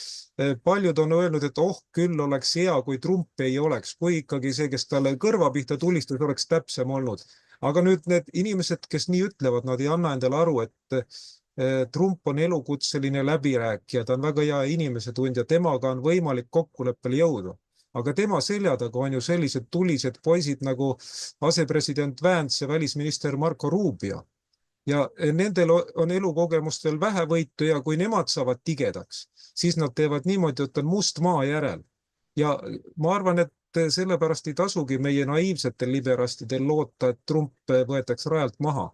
Paljud on öelnud, et küll oleks hea, kui Trump ei oleks, kui ikkagi see, kes talle kõrva pihta tulistas, oleks täpsem olnud. Aga nüüd need inimesed, kes nii ütlevad, nad ei anna endale aru, et Trump on elukutseline läbirääkija, ta on väga hea inimesetundja, temaga on võimalik kokkuleppele jõuda. Aga tema selja taga on ju sellised tulised poisid nagu asepresident Vance ja välisminister Marco Rubio. Ja nendel on elukogemustel vähe võitu ja kui nemad saavad tigedaks, siis nad teevad niimoodi, et on must maa järel. Ja ma arvan, et sellepärast ei tasugi meie naiivsetel liberastidel loota, et Trump võetakse rajalt maha.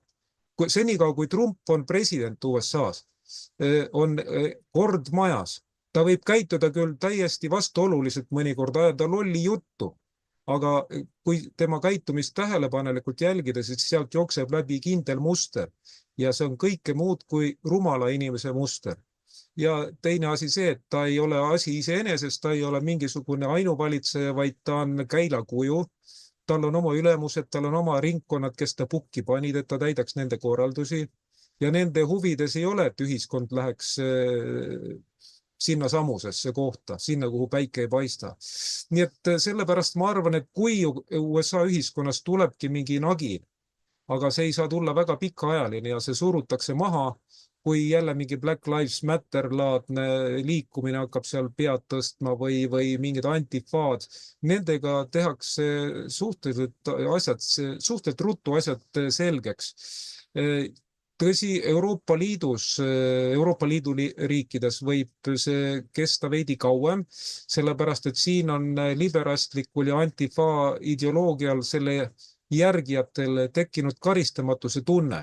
Senikaua, kui Trump on president USA-s, on kord majas. Ta võib käituda küll täiesti vastuoluliselt mõnikord, ajada lolli juttu, aga kui tema käitumist tähelepanelikult jälgida, siis sealt jookseb läbi kindel muster ja see on kõike muud kui rumala inimese muster. Ja teine asi see, et ta ei ole asi iseenesest, ta ei ole mingisugune ainuvalitseja, vaid ta on käilakuju. Tal on oma ülemused, tal on oma ringkonnad, kes ta pukki panid, et ta täidaks nende korraldusi ja nende huvides ei ole, et ühiskond läheks sinna samusesse kohta, sinna, kuhu päike ei paista. Nii et sellepärast ma arvan, et kui USA ühiskonnas tulebki mingi nagi, aga see ei saa tulla väga pikaajaline ja see surutakse maha, kui jälle mingi Black Lives Matter laadne liikumine hakkab seal pead tõstma või mingid antifaad, nendega tehakse suhteliselt ruttu asjad selgeks. Tõsi, Euroopa Liidu riikides võib see kesta veidi kauem, sellepärast et siin on liberastlikul ja antifa ideoloogial selle järgijatel tekkinud karistamatuse tunne.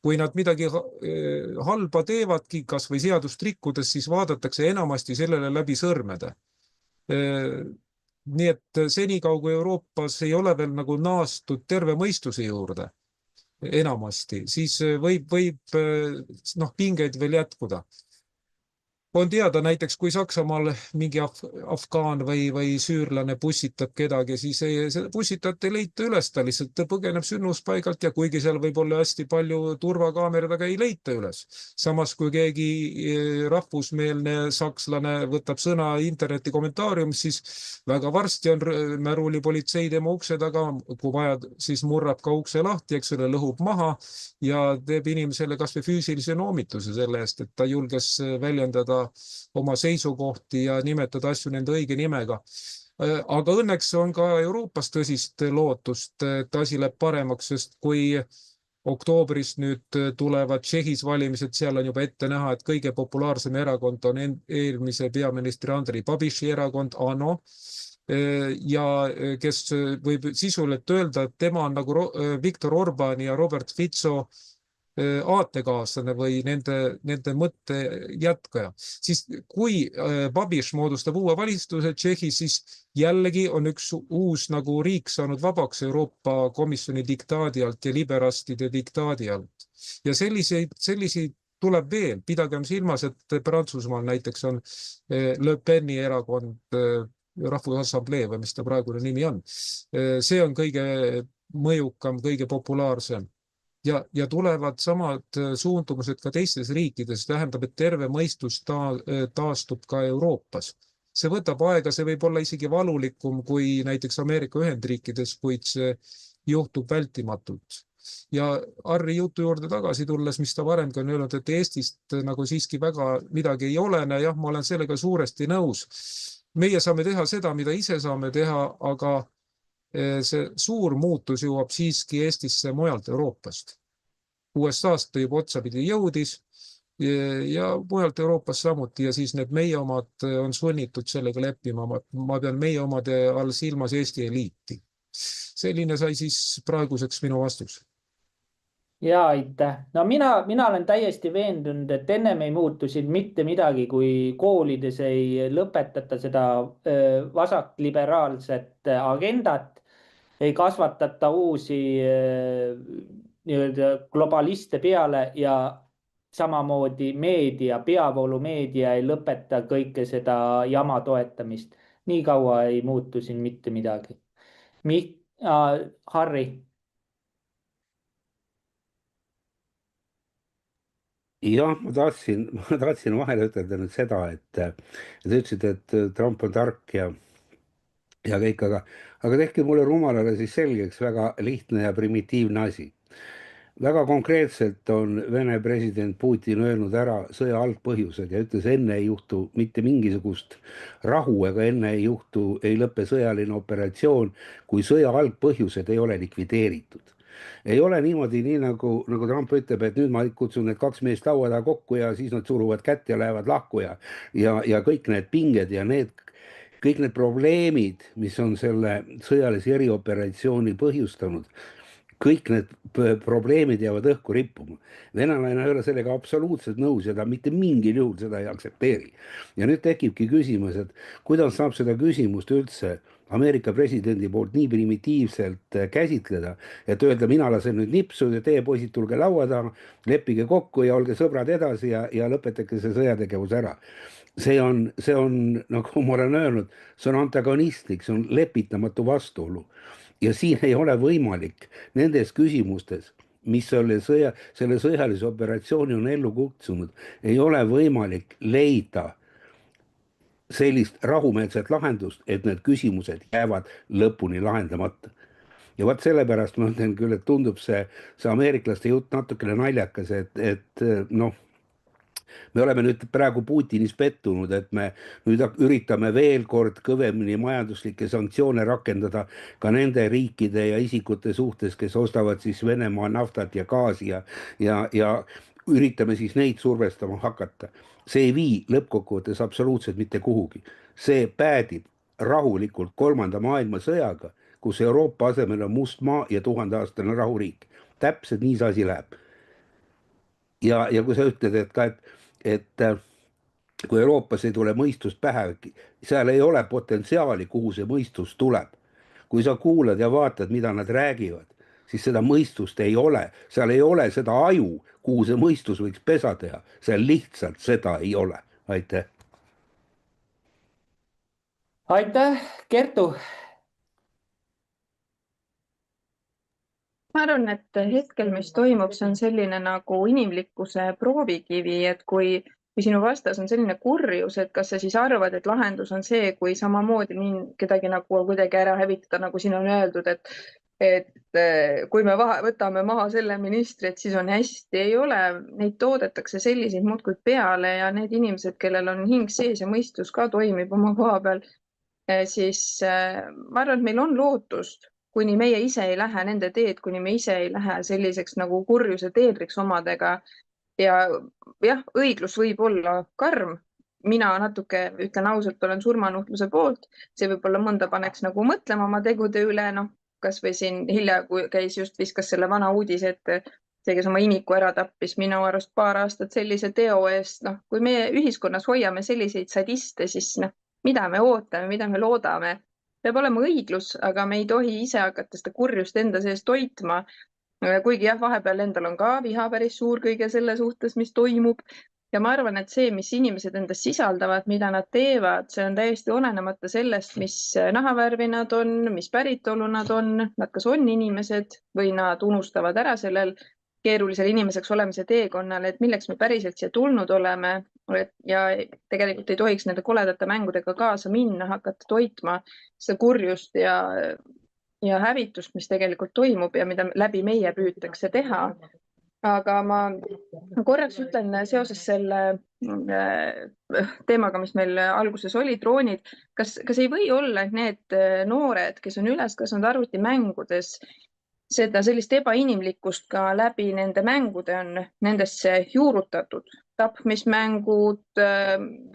Kui nad midagi halba teevadki, kas või seadust rikkudes, siis vaadatakse enamasti sellele läbi sõrmede. Nii et senikaua, kui Euroopas ei ole veel nagu naastud terve mõistuse juurde, enamasti, siis võib pingeid veel jätkuda. On teada näiteks, kui Saksamaal mingi afgaan või süürlane bussitab kedagi, siis bussitajat ei leita üles, ta lihtsalt põgeneb sünnuspaigalt ja kuigi seal võib olla hästi palju turvakaamerad, aga ei leita üles. Samas, kui keegi rahvusmeelne sakslane võtab sõna interneti kommentaariumis, siis väga varsti on märulipolitsei tema ukse taga, kui vaja, siis murrab ka ukse lahti, eks selle lõhub maha ja teeb inimesele kas või füüsilise noomituse selle eest, et ta julges väljendada oma seisukohti ja nimetada asju nende õige nimega. Aga õnneks on ka Euroopas tõsist lootust, et asi läheb paremaks, sest kui oktoobris nüüd tulevad Tšehhis valimised, seal on juba ette näha, et kõige populaarsem erakond on eelmise peaministri Andrei Babiši erakond, ANO, ja kes võib sisuliselt öelda, et tema on nagu Viktor Orbani ja Robert Fico aatekaaslane või nende mõtte jätkaja. Siis kui Babiš moodustab uue valitsuse Tšehhis, siis jällegi on üks uus nagu riik saanud vabaks Euroopa Komisjoni diktaadi alt ja liberastide diktaadi alt. Ja selliseid tuleb veel. Pidagem silmas, et Prantsusmaal näiteks on Le Peni erakond, Rahvusassamblee või mis ta praegune nimi on. See on kõige mõjukam, kõige populaarsem. Ja tulevad samad suundumused ka teistes riikides, tähendab, et terve mõistus taastub ka Euroopas. See võtab aega, see võib olla isegi valulikum kui näiteks Ameerika Ühendriikides, kuid see juhtub vältimatult. Ja Harri jutu juurde tagasi tulles, mis ta varemgi on öelnud, et Eestist nagu siiski väga midagi ei olene, jah, ma olen sellega suuresti nõus. Meie saame teha seda, mida ise saame teha, aga see suur muutus jõuab siiski Eestisse mujalt Euroopast. USA-st juba otsapidi jõudis ja mujalt Euroopas samuti ja siis need meie omad on sunnitud sellega leppima. Ma pean meie omade all silmas Eesti eliiti. Selline sai siis praeguseks minu vastus. Ja aitäh. No mina olen täiesti veendunud, et ennem ei muutusid mitte midagi, kui koolides ei lõpetata seda vasakliberaalset agendat. ei kasvatata uusi nii-öelda globaliste peale ja samamoodi meedia, peavoolumeedia ei lõpeta kõike seda jama toetamist. Nii kaua ei muutu siin mitte midagi. Harri. jah, ma tahtsin vahele ütelda nüüd seda, et te ütlesite, et Trump on tark ja kõik, aga tehke mulle rumalale siis selgeks väga lihtne ja primitiivne asi. Väga konkreetselt on Vene president Putin öelnud ära sõja algpõhjused ja ütles, enne ei juhtu mitte mingisugust rahu ega enne ei lõppe sõjaline operatsioon, kui sõja algpõhjused ei ole likvideeritud. Ei ole niimoodi, nii nagu Trump ütleb, et nüüd ma kutsun need 2 meest laua taha kokku ja siis nad suruvad kätt ja lähevad lahku ja kõik need pinged ja kõik need probleemid, mis on selle sõjalise erioperatsiooni põhjustanud, kõik need probleemid jäävad õhku rippuma. Venelane ei ole sellega absoluutselt nõus ja ta mitte mingil juhul seda ei aktsepteeri. Ja nüüd tekibki küsimus, et kuidas saab seda küsimust üldse Ameerika presidendi poolt nii primitiivselt käsitleda, et öelda, mina lasen nüüd nipsu ja teie poisid tulge laua taha, leppige kokku ja olge sõbrad edasi ja lõpetage see sõjategevus ära. See on, nagu ma olen öelnud, see on antagonistlik, see on lepitamatu vastuolu. Ja siin ei ole võimalik nendes küsimustes, mis selle sõjalise operatsiooni on ellu kutsunud, ei ole võimalik leida sellist rahumeelset lahendust, et need küsimused jäävad lõpuni lahendamata. Ja vaat sellepärast ma ütlen küll, et tundub see ameeriklaste jutt natukene naljakas, et noh, me oleme nüüd praegu Putinis pettunud, et me nüüd üritame veel kord kõvemini majanduslikke sanktsioone rakendada ka nende riikide ja isikute suhtes, kes ostavad siis Venemaa naftat ja gaasi ja üritame siis neid survestama hakata. See ei vii lõppkokkuvõttes absoluutselt mitte kuhugi. See päädib rahulikult 3. maailmasõjaga, kus Euroopa asemel on must maa ja 1000-aastane rahuriik. Täpselt nii see asi läheb. Ja kui sa ütled, et kui Euroopas ei tule mõistust pähe, seal ei ole potentsiaali, kuhu see mõistus tuleb. Kui sa kuulad ja vaatad, mida nad räägivad, siis seda mõistust ei ole. Seal ei ole seda aju, kuhu see mõistus võiks pesa teha. Seal lihtsalt seda ei ole. Aitäh. Aitäh, Kertu. Ma arvan, et hetkel, mis toimub, see on selline nagu inimlikkuse proovikivi, et kui sinu vastas on selline kurjus, et kas sa siis arvad, et lahendus on see, kui samamoodi kedagi nagu kuidagi ära hävitada, nagu siin on öeldud, et kui me võtame maha selle ministri, et siis on hästi, ei ole, neid toodetakse selliseid muudkui peale ja need inimesed, kellel on hing sees ja mõistus ka toimib oma koha peal, siis ma arvan, et meil on lootust, kuni meie ise ei lähe nende teed, kuni me ise ei lähe selliseks nagu kurjuse teenriks omadega. Ja jah, õiglus võib olla karm. Mina natuke, ütlen ausalt, olen surmanuhtluse poolt. See võib-olla mõnda paneks nagu mõtlema oma tegude üle. Kas või siin hilja, kui käis just viskas selle vana uudise, et see, kes oma imiku ära tappis minu arust paar aastat sellise teo eest. Kui meie ühiskonnas hoiame selliseid sadiste, siis mida me ootame, mida me loodame? Peab olema õiglus, aga me ei tohi ise hakata seda kurjust enda sees toitma. Kuigi jah, vahepeal endal on ka viha päris suur kõige selle suhtes, mis toimub. Ja ma arvan, et see, mis inimesed endas sisaldavad, mida nad teevad, see on täiesti olenemata sellest, mis nahavärvi nad on, mis päritolu nad on. Nad kas on inimesed või nad unustavad ära sellel keerulisel inimeseks olemise teekonnal, et milleks me päriselt siia tulnud oleme ja tegelikult ei tohiks nende koledate mängudega kaasa minna, hakata toitma seda kurjust ja hävitust, mis tegelikult toimub ja mida läbi meie püütakse teha. Aga ma korraks ütlen seoses selle teemaga, mis meil alguses oli, droonid, kas ei või olla, et need noored, kes on üles kasvanud arvutimängudes, seda sellist ebainimlikkust ka läbi nende mängude on nendesse juurutatud. Tapmismängud,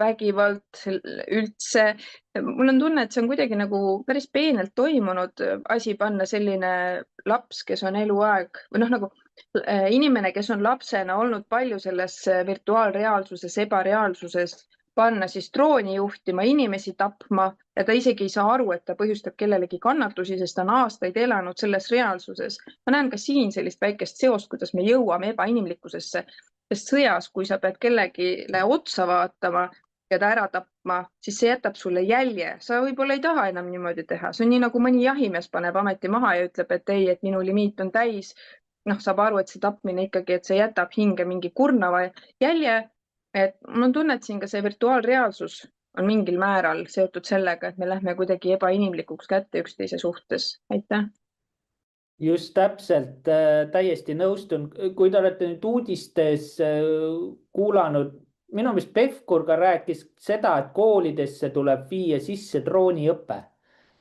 vägivald üldse. Mul on tunne, et see on kuidagi nagu päris peenelt toimunud asi panna selline laps, kes on eluaeg või nagu inimene, kes on lapsena olnud palju selles virtuaalreaalsuses, ebareaalsuses, panna siis drooni juhtima, inimesi tapma ja ta isegi ei saa aru, et ta põhjustab kellelegi kannatusi, sest ta on aastaid elanud selles reaalsuses. Ma näen ka siin sellist väikest seost, kuidas me jõuame ebainimlikkusesse, sest sõjas, kui sa pead kellegile otsa vaatama ja ta ära tapma, siis see jätab sulle jälje. Sa võib-olla ei taha enam niimoodi teha. See on nii nagu mõni jahimees paneb ameti maha ja ütleb, et ei, et minu limiit on täis. Saab aru, et see tapmine ikkagi, et see jätab hinge mingi kurnava jälje. Et mul on tunne, et siin ka see virtuaalreaalsus on mingil määral seotud sellega, et me lähme kuidagi ebainimlikuks kätte üksteise suhtes. Aitäh! Just täpselt, täiesti nõustun. Kui te olete nüüd uudistes kuulanud, minu meelest Pevkur ka rääkis seda, et koolidesse tuleb viia sisse drooniõpe.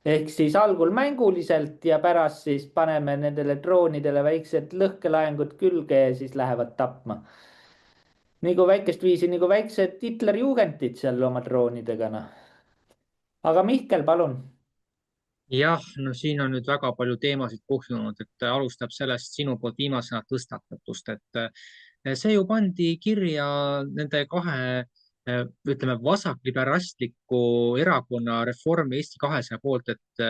Ehk siis algul mänguliselt ja pärast siis paneme nendele droonidele väiksed lõhkelaengud külge ja siis lähevad tapma. Nagu väikest viisi, nagu väiksed Hitlerjugendid seal oma droonidega. Aga Mihkel, palun. Jah, no siin on nüüd väga palju teemasid kuhjunud, et alustab sellest sinu poolt viimasena tõstatatust, et see ju pandi kirja nende kahe, ütleme, vasakliberalistliku erakonna Reform Eesti 200 poolt, et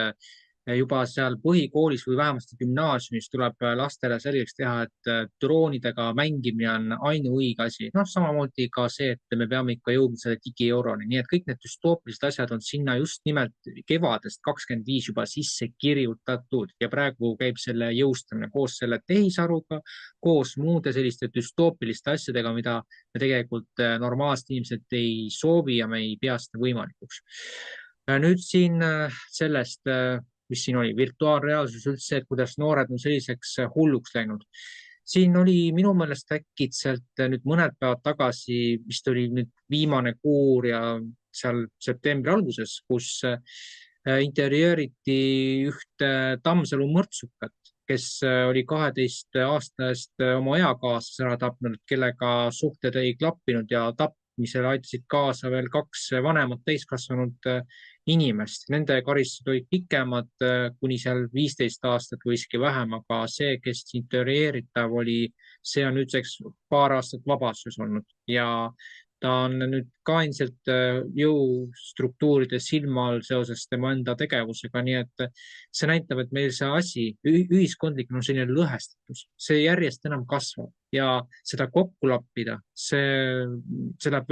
juba seal põhikoolis või vähemasti gümnaasiumis tuleb lastele selgeks teha, et droonidega mängimine on ainuõige asi. Samamoodi ka see, et me peame ikka jõudma selle digieuroni. Nii et kõik need düstoopilised asjad on sinna just nimelt kevadest 25 juba sisse kirjutatud ja praegu käib selle jõustamine koos selle tehisaruga, koos muude selliste düstoopiliste asjadega, mida me tegelikult normaalsed inimesed ei soovi ja me ei pea seda võimalikuks. Nüüd siin sellest, mis siin oli, virtuaalreaalsus üldse, et kuidas noored on selliseks hulluks läinud. Siin oli minu meelest äkitselt nüüd mõned päevad tagasi, vist oli nüüd viimane kuur ja seal septembri alguses, kus intervjueeriti ühte Tammsalu mõrtsukat, kes oli 12 aasta eest oma eakaaslase ära tapnud, kellega suhted ei klappinud ja tapmisele aitasid kaasa veel 2 vanemat täiskasvanud inimest. Nende karistused olid pikemad kuni seal 15 aastat või isegi vähem, aga see, kes intervjueeritav oli, see on nüüdseks paar aastat vabastuses olnud ja ta on nüüd ka ilmselt jõustruktuuride silma all seoses tema enda tegevusega, nii et see näitab, et meil see asi, ühiskondlik on selline lõhestatus, see järjest enam kasvab ja seda kokku lappida, see läheb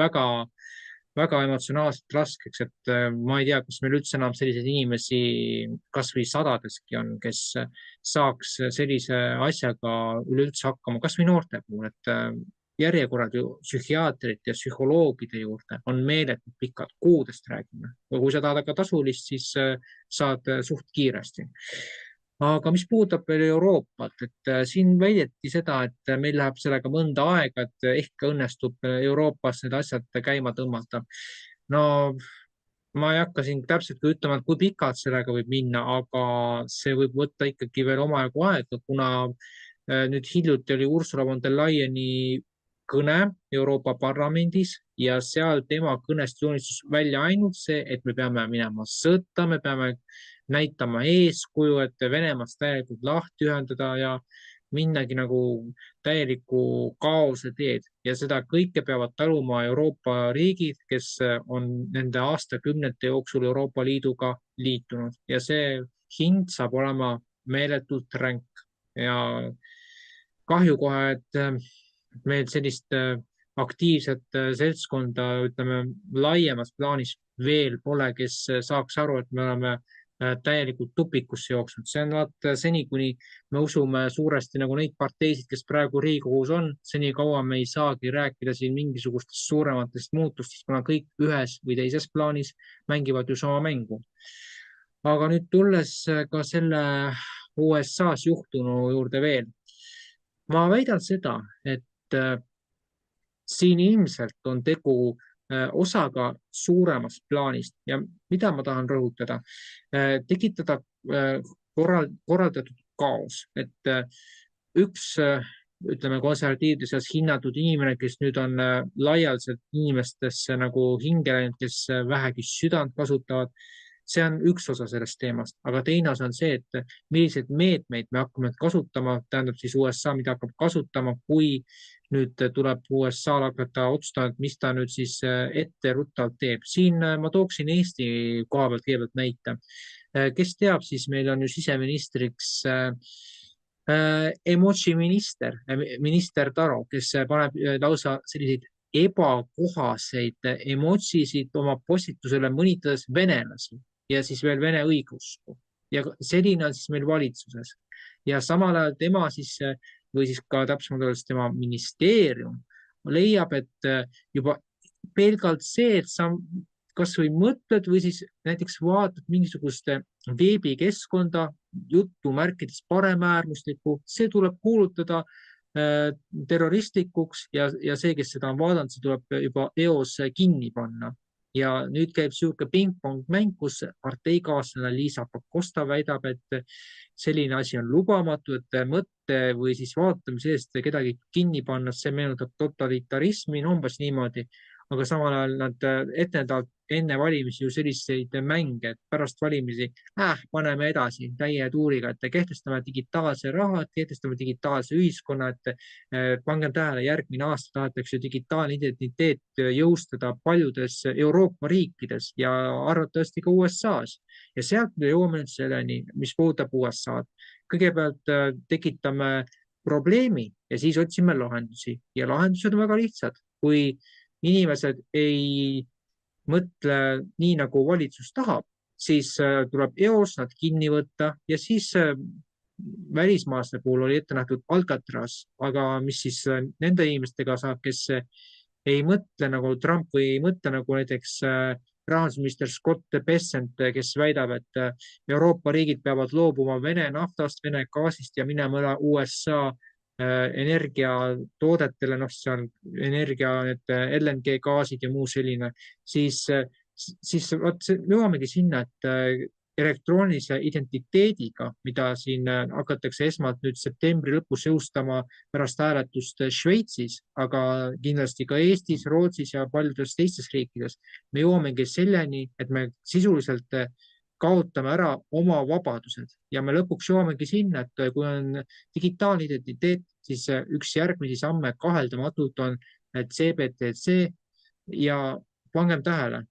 väga emotsionaalselt raskeks, et ma ei tea, kas meil üldse enam selliseid inimesi kas või sadadeski on, kes saaks sellise asjaga üleüldse hakkama, kas või noorte puhul, et järjekorrad ju psühhiaatrite ja psühholoogide juurde on meeletult pikad, kuudest räägime. Kui sa tahad aga tasulist, siis saad suht kiiresti. Aga mis puudutab veel Euroopat, et siin väideti seda, et meil läheb sellega mõnda aega, et ehk õnnestub Euroopas need asjad käima tõmmata. No ma ei hakka siin täpselt ütlema, et kui pikalt sellega võib minna, aga see võib võtta ikkagi veel omajagu aega, kuna nüüd hiljuti oli Ursula von der Leyeni kõne Euroopa Parlamendis ja seal tema kõnest joonistus välja ainult see, et me peame minema sõtta, me peame näitama eeskuju, et Venemaast täielikult lahti ühendada ja minnagi nagu täieliku kaose teed ja seda kõike peavad taluma Euroopa riigid, kes on nende aastakümnete jooksul Euroopa Liiduga liitunud ja see hind saab olema meeletult ränk ja kahju kohe, et meil sellist aktiivset seltskonda, ütleme, laiemas plaanis veel pole, kes saaks aru, et me oleme täielikult tupikusse jooksnud. See on seni, kuni me usume suuresti nagu neid parteisid, kes praegu Riigikogus on, seni kaua me ei saagi rääkida siin mingisugustest suurematest muutustest, kuna kõik ühes või teises plaanis mängivad ju sama mängu. Aga nüüd tulles ka selle USA-s juhtunu juurde veel, ma väidan seda, et siin ilmselt on tegu osaga suuremast plaanist ja mida ma tahan rõhutada, tekitada korraldatud kaos, et üks, ütleme, konservatiivide seas hinnatud inimene, kes nüüd on laialdaselt inimestesse nagu hinge läinud, kes vähegi südant kasutavad, see on üks osa sellest teemast, aga teine osa on see, et milliseid meetmeid me hakkame kasutama, tähendab siis USA, mida hakkab kasutama, kui nüüd tuleb USA-l hakata otsustama, et mis ta nüüd siis etteruttavalt teeb. Siin ma tooksin Eesti koha pealt kõigepealt näite. Kes teab, siis meil on ju siseministriks emotsi minister Taro, kes paneb lausa selliseid ebakohaseid emotsisid oma postitusele, mõnitades venelasi ja siis veel vene õigeusku. Ja selline on siis meil valitsuses. Ja samal ajal tema siis, või siis ka täpsemalt öeldes tema ministeerium leiab, et juba pelgalt see, et sa kas või mõtled või siis näiteks vaatad mingisugust veebikeskkonda, jutumärkides paremäärmuslikku, see tuleb kuulutada terroristlikuks ja see, kes seda on vaadanud, see tuleb juba eos kinni panna. Ja nüüd käib sihuke ping-pong mäng, kus parteikaaslane Liisa Pakosta väidab, et selline asi on lubamatu, et mõtte või siis vaatamise eest kedagi kinni panna, see meenutab totalitarismi, no umbes niimoodi. Aga samal ajal nad etendavad enne valimisi ju selliseid mänge, et pärast valimisi paneme edasi täie tuuriga, et kehtestame digitaalse raha, kehtestame digitaalse ühiskonna, et pangem tähele, järgmine aasta tahetakse digitaalne identiteet jõustada paljudes Euroopa riikides ja arvatavasti ka USA-s. Ja sealt me jõuame nüüd selleni, mis puudutab USA-d. Kõigepealt tekitame probleemi ja siis otsime lahendusi ja lahendused on väga lihtsad. Kui inimesed ei mõtle nii, nagu valitsus tahab, siis tuleb eos nad kinni võtta ja siis välismaaste puhul oli ette nähtud Alcatraz, aga mis siis nende inimestega saab, kes ei mõtle nagu Trump või ei mõtle nagu näiteks rahandusminister Scott Bessent, kes väidab, et Euroopa riigid peavad loobuma Vene naftast, Vene gaasist ja minema üle USA energiatoodetele, see on energia, need LNG gaasid ja muu selline, siis jõuamegi sinna, et elektroonilise identiteediga, mida siin hakatakse esmalt nüüd septembri lõpus jõustama pärast hääletust Šveitsis, aga kindlasti ka Eestis, Rootsis ja paljudes teistes riikides, me jõuamegi selleni, et me sisuliselt kaotame ära oma vabadused ja me lõpuks jõuamegi sinna, et kui on digitaalne identiteet, siis üks järgmisi samme kaheldamatult on CBTC ja pangem tähele,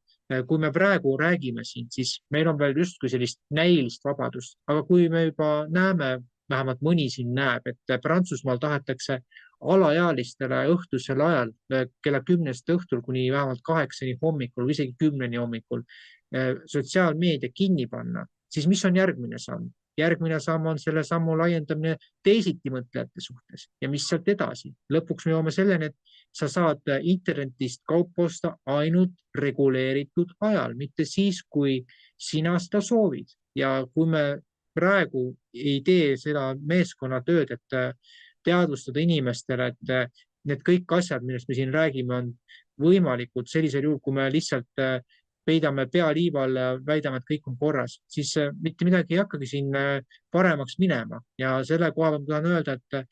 kui me praegu räägime siin, siis meil on veel justkui sellist näilist vabadust, aga kui me juba näeme, vähemalt mõni siin näeb, et Prantsusmaal tahetakse alaealistele õhtusel ajal kella 10 õhtul kuni vähemalt 8 hommikul või isegi 10 hommikul sotsiaalmeedia kinni panna, siis mis on järgmine samm? Järgmine samm on selle sammu laiendamine teisitimõtlejate suhtes ja mis sealt edasi. Lõpuks me jõuame selleni, et sa saad internetist kaupa osta ainult reguleeritud ajal, mitte siis, kui sina seda soovid. Ja kui me praegu ei tee seda meeskonnatööd, et teadvustada inimestele, et need kõik asjad, millest me siin räägime, on võimalikud sellisel juhul, kui me lihtsalt peidame pea liival, väidame, et kõik on korras, siis mitte midagi ei hakkagi siin paremaks minema ja selle koha peal tahan öelda, et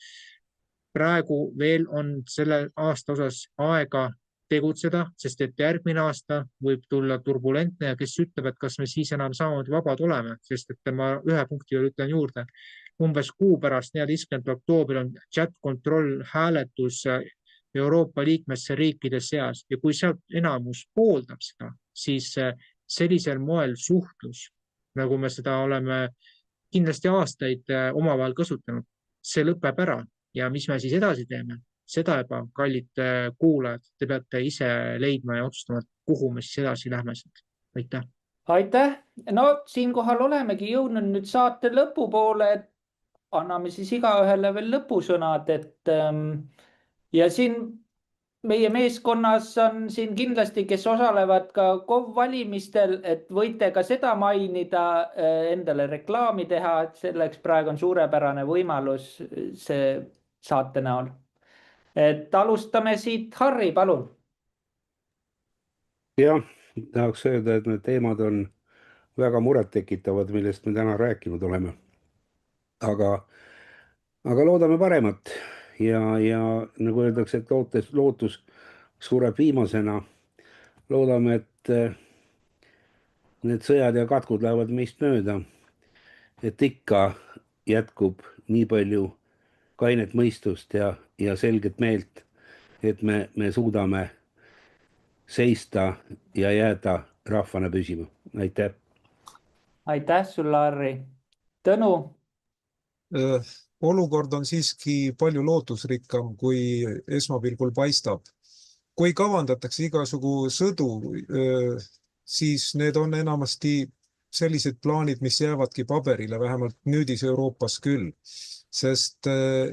praegu veel on selle aasta osas aega tegutseda, sest et järgmine aasta võib tulla turbulentne ja kes ütleb, et kas me siis enam samamoodi vabad oleme, sest et ma ühe punkti veel ütlen juurde. Umbes kuu pärast 14. oktoobril on chat control hääletus Euroopa liikmesriikide seas ja kui sealt enamus pooldab seda, siis sellisel moel suhtlus, nagu me seda oleme kindlasti aastaid omavahel kasutanud, see lõpeb ära ja mis me siis edasi teeme, seda juba, kallid kuulajad, te peate ise leidma ja otsustama, kuhu me siis edasi lähme. Aitäh! Aitäh! No siinkohal olemegi jõudnud nüüd saate lõpupoole, et anname siis igaühele veel lõpusõnad, et ja siin meie meeskonnas on siin kindlasti, kes osalevad ka KOV-valimistel, et võite ka seda mainida, endale reklaami teha, et selleks praegu on suurepärane võimalus see saate näol. Et alustame siit, Harri, palun. Jah, tahaks öelda, et need teemad on väga murettekitavad, millest me täna rääkinud oleme. Aga loodame paremat ja nagu öeldakse, et lootus sureb viimasena. Loodame, et need sõjad ja katkud lähevad meist mööda, et ikka jätkub nii palju kainet mõistust ja selget meelt, et me suudame seista ja jääda rahvana püsima. Aitäh! Aitäh sulle, Harri! Tõnu? Olukord on siiski palju lootusrikkam, kui esmapilgul paistab. Kui kavandatakse igasugu sõdu, siis need on enamasti sellised plaanid, mis jäävadki paberile, vähemalt nüüdis Euroopas küll. Sest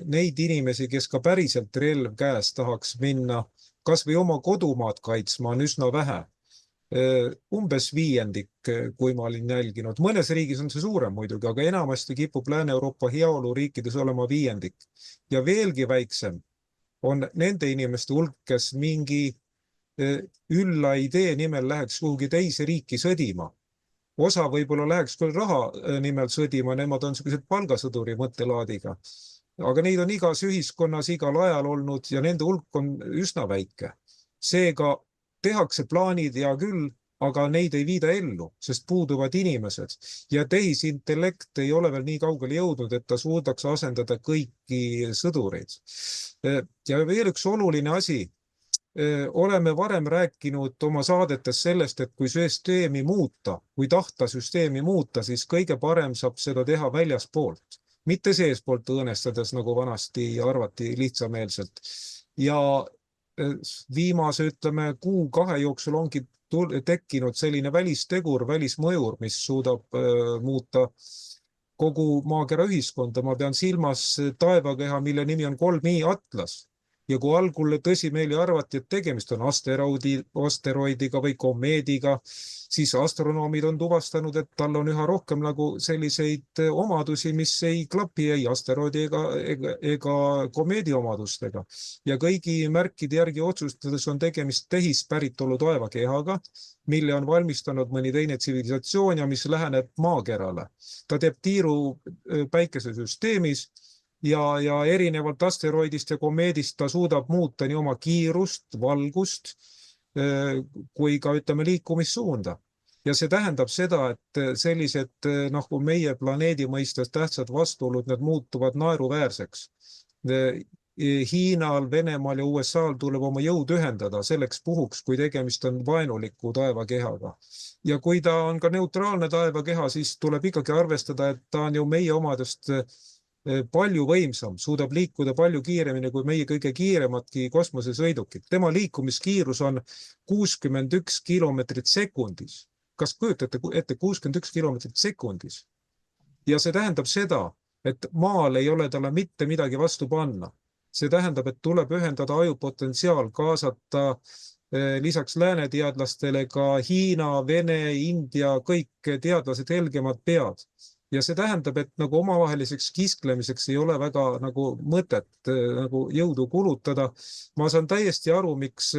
neid inimesi, kes ka päriselt relv käes tahaks minna, kas või oma kodumaad kaitsma, on üsna vähe. Umbes 5%, kui ma olin jälginud. Mõnes riigis on see suurem muidugi, aga enamasti kipub Lääne-Euroopa heaolu riikides olema 5%. Ja veelgi väiksem on nende inimeste hulk, kes mingi ülla idee nimel läheks kuhugi teise riiki sõdima. Osa võib-olla läheks küll raha nimel sõdima, nemad on sellised palgasõduri mõttelaadiga. Aga neid on igas ühiskonnas igal ajal olnud ja nende hulk on üsna väike. Seega tehakse plaanid ja küll, aga neid ei viida ellu, sest puuduvad inimesed. Ja tehisintellekt ei ole veel nii kaugele jõudnud, et ta suudaks asendada kõiki sõdureid. Ja veel üks oluline asi. Oleme varem rääkinud oma saadetes sellest, et kui süsteemi muuta, kui tahta süsteemi muuta, siis kõige parem saab seda teha väljaspoolt, mitte seespoolt õõnestades, nagu vanasti arvati lihtsameelselt. Ja viimase, ütleme, 1-2 jooksul ongi tekkinud selline välistegur, välismõjur, mis suudab muuta kogu maakera ühiskonda. Ma pean silmas taevakeha, mille nimi on 3i atlas. Ja kui algul tõsimeeli arvati, et tegemist on asteroidiga või komeediga, siis astronoomid on tuvastanud, et tal on üha rohkem nagu selliseid omadusi, mis ei klapi ei asteroidi ega komeedi omadustega. Ja kõigi märkide järgi otsustades on tegemist tehispäritolu taevakehaga, mille on valmistanud mõni teine tsivilisatsioon ja mis läheneb maakerale. Ta teeb tiiru päikesesüsteemis ja erinevalt asteroidist ja komeedist ta suudab muuta nii oma kiirust, valgust kui ka, ütleme, liikumissuunda. Ja see tähendab seda, et sellised nagu meie planeedi mõistes tähtsad vastuolud, need muutuvad naeruväärseks. Hiinal, Venemaal ja USA-l tuleb oma jõud ühendada selleks puhuks, kui tegemist on vaenuliku taevakehaga. Ja kui ta on ka neutraalne taevakeha, siis tuleb ikkagi arvestada, et ta on ju meie omadest palju võimsam, suudab liikuda palju kiiremini kui meie kõige kiiremadki kosmosesõidukid. Tema liikumiskiirus on 61 kilomeetrit sekundis. Kas kujutate ette 61 kilomeetrit sekundis? Ja see tähendab seda, et maal ei ole talle mitte midagi vastu panna. See tähendab, et tuleb ühendada ajupotentsiaal, kaasata lisaks lääne teadlastele ka Hiina, Vene, India, kõik teadlased helgemad pead. Ja see tähendab, et nagu omavaheliseks kisklemiseks ei ole väga nagu mõtet nagu jõudu kulutada. Ma saan täiesti aru, miks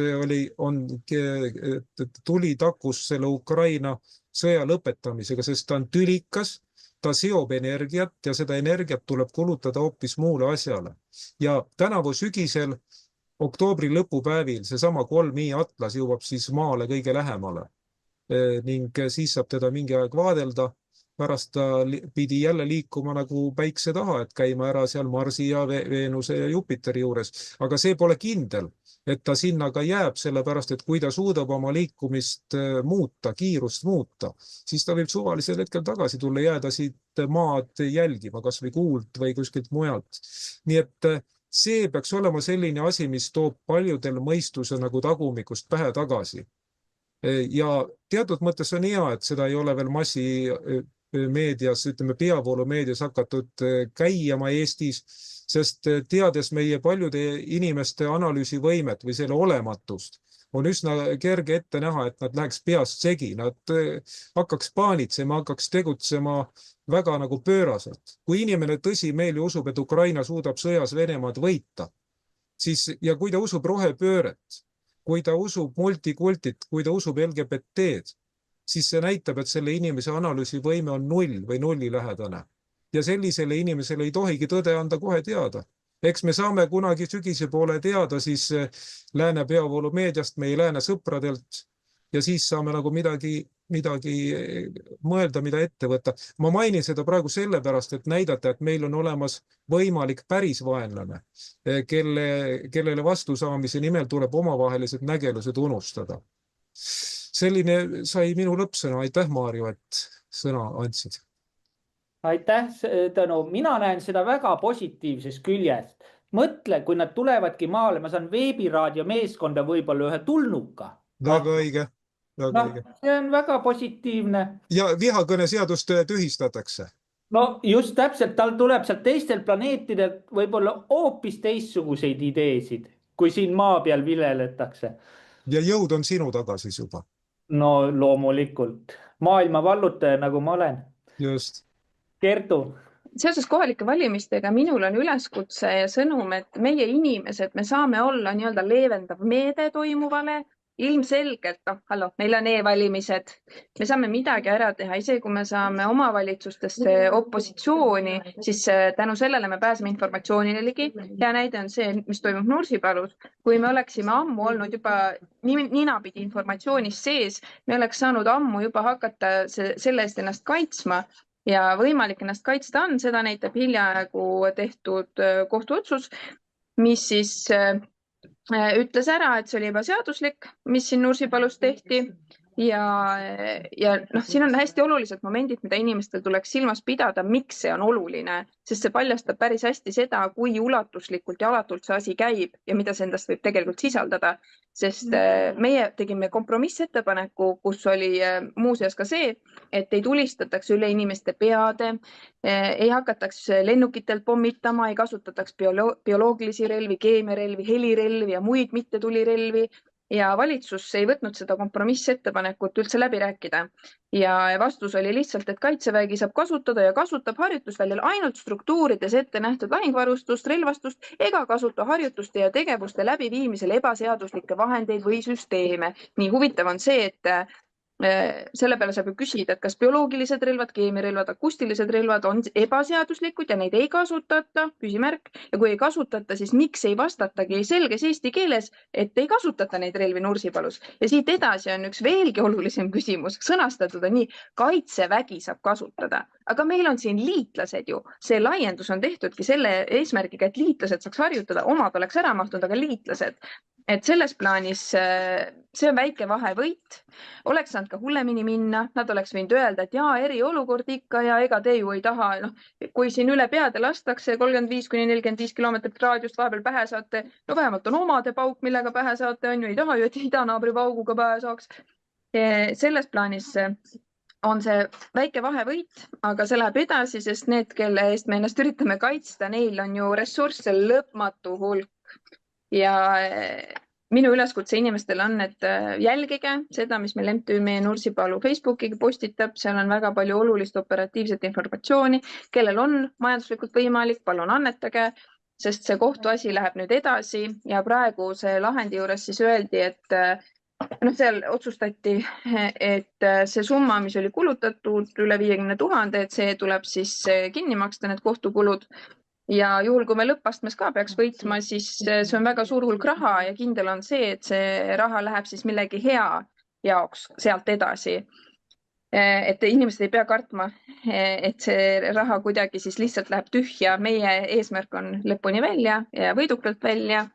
tuli takkus selle Ukraina sõja lõpetamisega, sest ta on tülikas, ta seob energiat ja seda energiat tuleb kulutada hoopis muule asjale. Ja tänavu sügisel, oktoobri lõpupäevil, seesama 3i atlas jõuab siis maale kõige lähemale ning siis saab teda mingi aeg vaadelda. Pärast ta pidi jälle liikuma nagu päikse taha, et käima ära seal Marsi ja Veenuse ja Jupiteri juures. Aga see pole kindel, et ta sinna ka jääb, sellepärast, et kui ta suudab oma liikumist muuta, kiirust muuta, siis ta võib suvalisel hetkel tagasi tulla, jääda siit maad jälgima, kas või kuult või kuskilt mujalt. Nii et see peaks olema selline asi, mis toob paljudel mõistuse nagu tagumikust pähe tagasi. Ja teatud mõttes on hea, et seda ei ole veel massimeedias, ütleme peavoolumeedias hakatud käima Eestis, sest teades meie paljude inimeste analüüsivõimet või selle olematust, on üsna kerge ette näha, et nad läheks peast segi, nad hakkaks paanitsema, hakkaks tegutsema väga nagu pööraselt. Kui inimene tõsimeeli usub, et Ukraina suudab sõjas Venemaad võita, siis, ja kui ta usub rohepööret, kui ta usub multikultit, kui ta usub LGBT-d, siis see näitab, et selle inimese analüüsivõime on 0 või 0 lähedane. Ja sellisele inimesele ei tohigi tõde anda kohe teada. Eks me saame kunagi sügise poole teada siis lääne peavoolumeediast, meie lääne sõpradelt ja siis saame nagu midagi midagi mõelda, mida ette võtta. Ma mainin seda praegu sellepärast, et näidata, et meil on olemas võimalik päris vaenlane, kellele vastusaamise nimel tuleb omavahelised nägelused unustada. Selline sai minu lõppsõna. Aitäh, Maarjo, et sõna andsid. Aitäh, Tõnu. Mina näen seda väga positiivsest küljest. Mõtle, kui nad tulevadki maale, ma saan veebiraadio meeskonda võib-olla ühe tulnuka. Väga õige. Väga õige. See on väga positiivne. Ja vihakõne seadust tühistatakse. No just täpselt, tal tuleb sealt teistel planeetidelt võib-olla hoopis teistsuguseid ideesid, kui siin maa peal vileletakse. Ja jõud on sinu taga siis juba. No loomulikult. Maailma vallutaja, nagu ma olen. Just. Kertu. Seoses kohalike valimistega minul on üleskutse ja sõnum, et meie inimesed, me saame olla nii-öelda leevendav meede toimuvale. Ilmselgelt, meil on e-valimised. Me saame midagi ära teha. Isegi kui me saame omavalitsustesse opositsiooni, siis tänu sellele me pääseme informatsioonile ligi. Hea näide on see, mis toimub Nursipalus. Kui me oleksime ammu olnud juba ninapidi informatsioonis sees, me oleks saanud ammu juba hakata selle eest ennast kaitsma. Ja võimalik ennast kaitsta on, seda näitab hiljaaegu tehtud kohtuotsus, mis siis ütles ära, et see oli ebaseaduslik, mis siin Nursipalus tehti. Ja siin on hästi olulised momendid, mida inimestel tuleks silmas pidada, miks see on oluline, sest see paljastab päris hästi seda, kui ulatuslikult ja alatult see asi käib ja mida see endast võib tegelikult sisaldada. Sest meie tegime kompromissettepaneku, kus oli muuseas ka see, et ei tulistataks üle inimeste peade, ei hakataks lennukitelt pommitama, ei kasutataks bioloogilisi relvi, keemiarelvi, helirelvi ja muid mittetulirelvi. Ja valitsus ei võtnud seda kompromissettepanekut üldse läbi rääkida. Ja vastus oli lihtsalt, et Kaitsevägi saab kasutada ja kasutab harjutusväljal ainult struktuurides ette nähtud lahingvarustust, relvastust ega kasuta harjutuste ja tegevuste läbiviimisel ebaseaduslikke vahendeid või süsteeme. Nii huvitav on see, et selle peale saab ju küsida, et kas bioloogilised relvad, keemiarelvad, akustilised relvad on ebaseaduslikud ja neid ei kasutata, küsimärk. Ja kui ei kasutata, siis miks ei vastatagi selges eesti keeles, et ei kasutata neid relvi Nursipalus. Ja siit edasi on üks veelgi olulisem küsimus. Sõnastatud on nii, Kaitsevägi saab kasutada. Aga meil on siin liitlased ju. See laiendus on tehtudki selle eesmärgiga, et liitlased saaks harjutada, omad oleks ära mahtunud, aga liitlased. Et selles plaanis see on väike vahevõit, oleks saanud ka hullemini minna, nad oleks võinud öelda, et eriolukord ikka ja ega te ju ei taha, kui siin üle peade lastakse 35–45 kilomeetrit raadiust vahepeal pähe saate, no vähemalt on omade pauk, millega pähe saate, on ju, ei taha ju, et idanaabri pauguga pähe saaks. Selles plaanis on see väike vahevõit, aga see läheb edasi, sest need, kelle eest me ennast üritame kaitsta, neil on ju ressursse lõpmatu hulk. Ja minu üleskutse inimestele on, et jälgige seda, mis meil MTÜ Meie Nursipalu Facebookiga postitab. Seal on väga palju olulist operatiivset informatsiooni, kellel on majanduslikult võimalik, palun annetage, sest see kohtuasi läheb nüüd edasi ja praegu see lahendi juures siis öeldi, et seal otsustati, et see summa, mis oli kulutatud üle 50 000, et see tuleb siis kinni maksta, need kohtukulud. Ja juhul, kui me lõppastmes ka peaks võitma, siis see on väga suur hulk raha ja kindel on see, et see raha läheb siis millegi hea jaoks sealt edasi. Et inimesed ei pea kartma, et see raha kuidagi siis lihtsalt läheb tühja. Meie eesmärk on lõpuni välja ja võidukalt välja.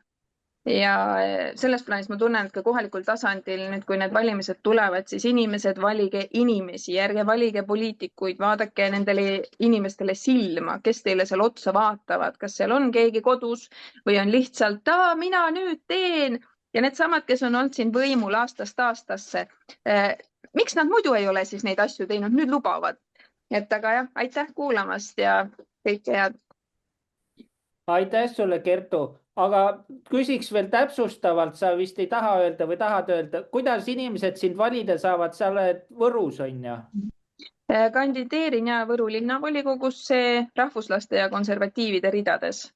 Ja selles plaanis ma tunnen, et ka kohalikul tasandil, nüüd kui need valimised tulevad, siis inimesed valige inimesi, ärge valige poliitikuid, vaadake nendele inimestele silma, kes teile seal otsa vaatavad, kas seal on keegi kodus või on lihtsalt, mina nüüd teen. Ja need samad, kes on olnud siin võimul aastast aastasse, miks nad muidu ei ole siis neid asju teinud, nüüd lubavad. Et aga jah, aitäh kuulamast ja kõike head. Aitäh sulle, Kertu. Aga küsiks veel täpsustavalt, sa vist ei taha öelda või tahad öelda, kuidas inimesed sind valida saavad, sa oled Võrus, on ju? Kandideerin ja Võru linnavolikogusse rahvuslaste ja konservatiivide ridades.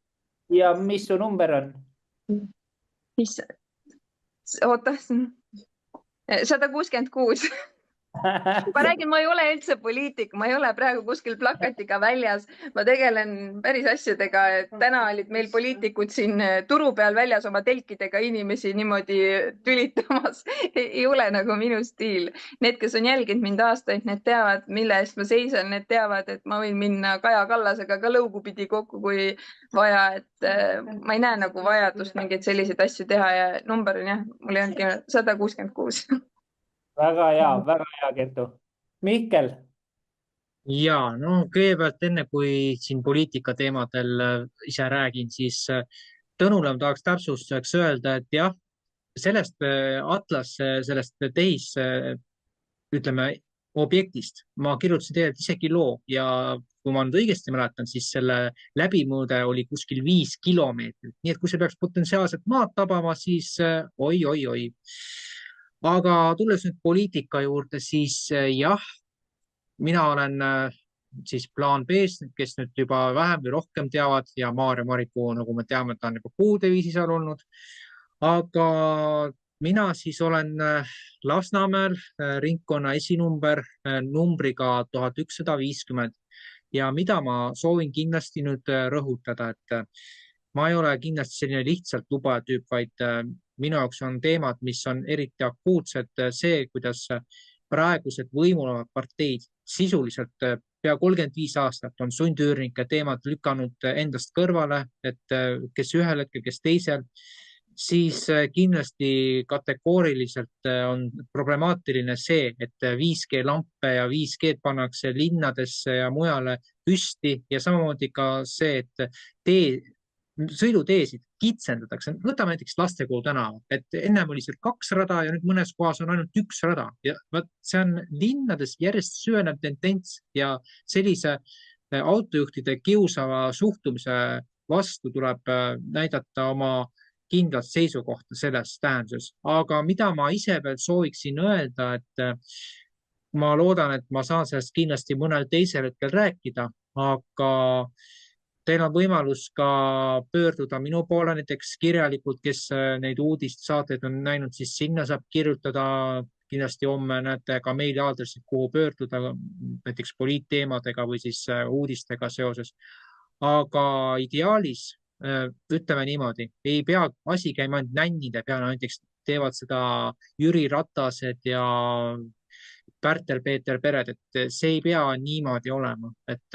Ja mis su number on? Oota, 166. ma räägin, ma ei ole üldse poliitik, ma ei ole praegu kuskil plakatiga väljas, ma tegelen päris asjadega. Täna olid meil poliitikud siin turu peal väljas oma telkidega inimesi niimoodi tülitamas. Ei ole nagu minu stiil. Need, kes on jälginud mind aastaid, need teavad, mille eest ma seisan, need teavad, et ma võin minna Kaja Kallasega ka lõugupidi kokku, kui vaja, et ma ei näe nagu vajadust mingeid selliseid asju teha ja number on jah, mul ei olnudki 166. väga hea, Kertu. Mihkel, Ja no kõigepealt enne kui siin poliitika teemadel ise räägin, siis Tõnule ma tahaks täpsustuseks öelda, et jah, sellest Atlas, sellest ütleme, objektist ma kirjutasin tegelikult isegi loo ja kui ma nüüd õigesti mäletan, siis selle läbimõõde oli kuskil 5 kilomeetrit. Nii et kui see peaks potentsiaalselt maad tabama, siis oi. Aga tulles nüüd poliitika juurde, siis jah, mina olen siis plaan B-s, kes nüüd juba vähem või rohkem teavad ja Maarja Maripuu, nagu me teame, ta on juba kuudeviisi seal olnud. Aga mina siis olen Lasnamäel ringkonna esinumber numbriga 1150 ja mida ma soovin kindlasti nüüd rõhutada, et ma ei ole kindlasti selline lihtsalt lubaja tüüp, vaid minu jaoks on teemad, mis on eriti akuutsed, see, kuidas praegused võimul olevad parteid sisuliselt pea 35 aastat on sundüürnike teemad lükanud endast kõrvale, et kes ühel hetkel, kes teisel, siis kindlasti kategooriliselt on problemaatiline see, et 5G lampe ja 5G pannakse linnadesse ja mujale püsti ja samamoodi ka see, et sõiduteesid kitsendatakse. Võtame näiteks Lastekool tänava, et ennem oli seal 2 rada ja nüüd mõnes kohas on ainult 1 rada ja see on linnades järjest süvenev tendents ja sellise autojuhtide kiusava suhtumise vastu tuleb näidata oma kindlat seisukohta selles tähenduses. Aga mida ma ise veel sooviksin öelda, et ma loodan, et ma saan sellest kindlasti mõnel teisel hetkel rääkida, aga teil on võimalus ka pöörduda minu poole näiteks kirjalikult, kes neid uudissaateid on näinud, siis sinna saab kirjutada. Kindlasti homme näete ka meiliaadressid, kuhu pöörduda näiteks poliitteemadega või siis uudistega seoses. Aga ideaalis, ütleme niimoodi, ei pea asi käima ainult nännide peale, näiteks teevad seda Jüri Ratased ja Pärtel-Peeter Pered, et see ei pea niimoodi olema, et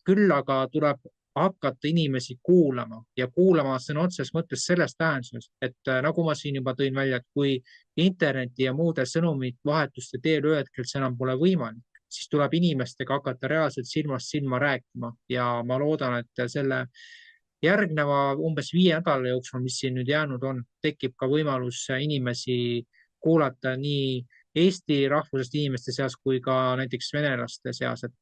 küll aga tuleb hakata inimesi kuulama ja kuulama sõna otseses mõttes selles tähenduses, et nagu ma siin juba tõin välja, et kui interneti ja muude sõnumid vahetuste teel ühel hetkel see enam pole võimalik, siis tuleb inimestega hakata reaalselt silmast silma rääkima ja ma loodan, et selle järgneva umbes 5 nädala jooksul, mis siin nüüd jäänud on, tekib ka võimalus inimesi kuulata nii Eesti rahvusest inimeste seas kui ka näiteks venelaste seas, et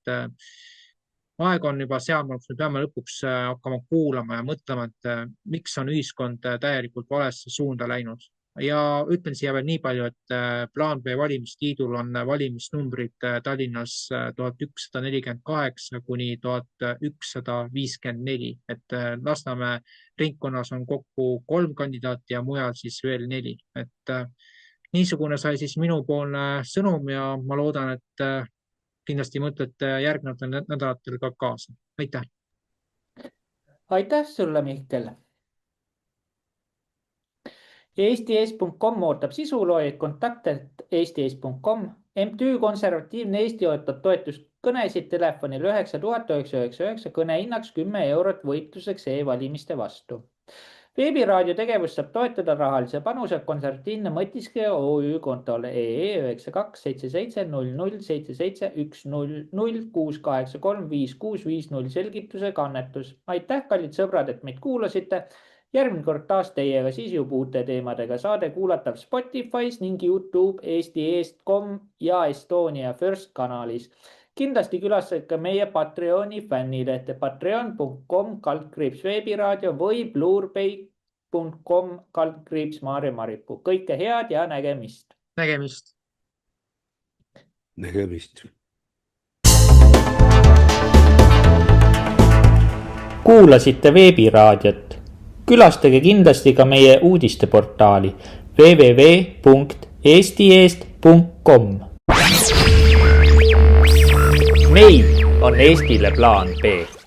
aeg on juba sealmaal, kus me peame lõpuks hakkama kuulama ja mõtlema, et miks on ühiskond täielikult valesse suunda läinud. Ja ütlen siia veel nii palju, et plaan B valimisliidul on valimisnumbrid Tallinnas 1148 kuni 1154, et Lasnamäe ringkonnas on kokku 3 kandidaati ja mujal siis veel 4. Et niisugune sai siis minupoolne sõnum ja ma loodan, et kindlasti mõtlete järgnevatel nädalatel ka kaasa. Aitäh! Aitäh sulle, Mihkel! Eesti.com ootab sisuloojaid, kontaktet eesti.com. MTÜ Konservatiivne Eesti ootab toetust kõnesid telefonil 9999, kõne hinnaks 10 eurot võitluseks e-valimiste vastu. Veebiraadio tegevust saab toetada rahalise panuse Konservatiivne mõtiskleja OÜ kontole EE 9277 0077 10 0683 5650 selgitusega annetus. Aitäh, kallid sõbrad, et meid kuulasite. Järgmine kord taas teiega siis juba uute teemadega. Saade kuulatav Spotify's ning YouTube eesti.com ja Estonia First kanalis. Kindlasti külastage ka meie Patreoni fännilehte patreon.com/veebiraadio või blurbay.com/Maarja Maripuu. Kõike head ja nägemist! Nägemist! Nägemist! Kuulasite veebiraadiot. Külastage kindlasti ka meie uudisteportaali www.eestieest.com. meil on Eestile plaan B.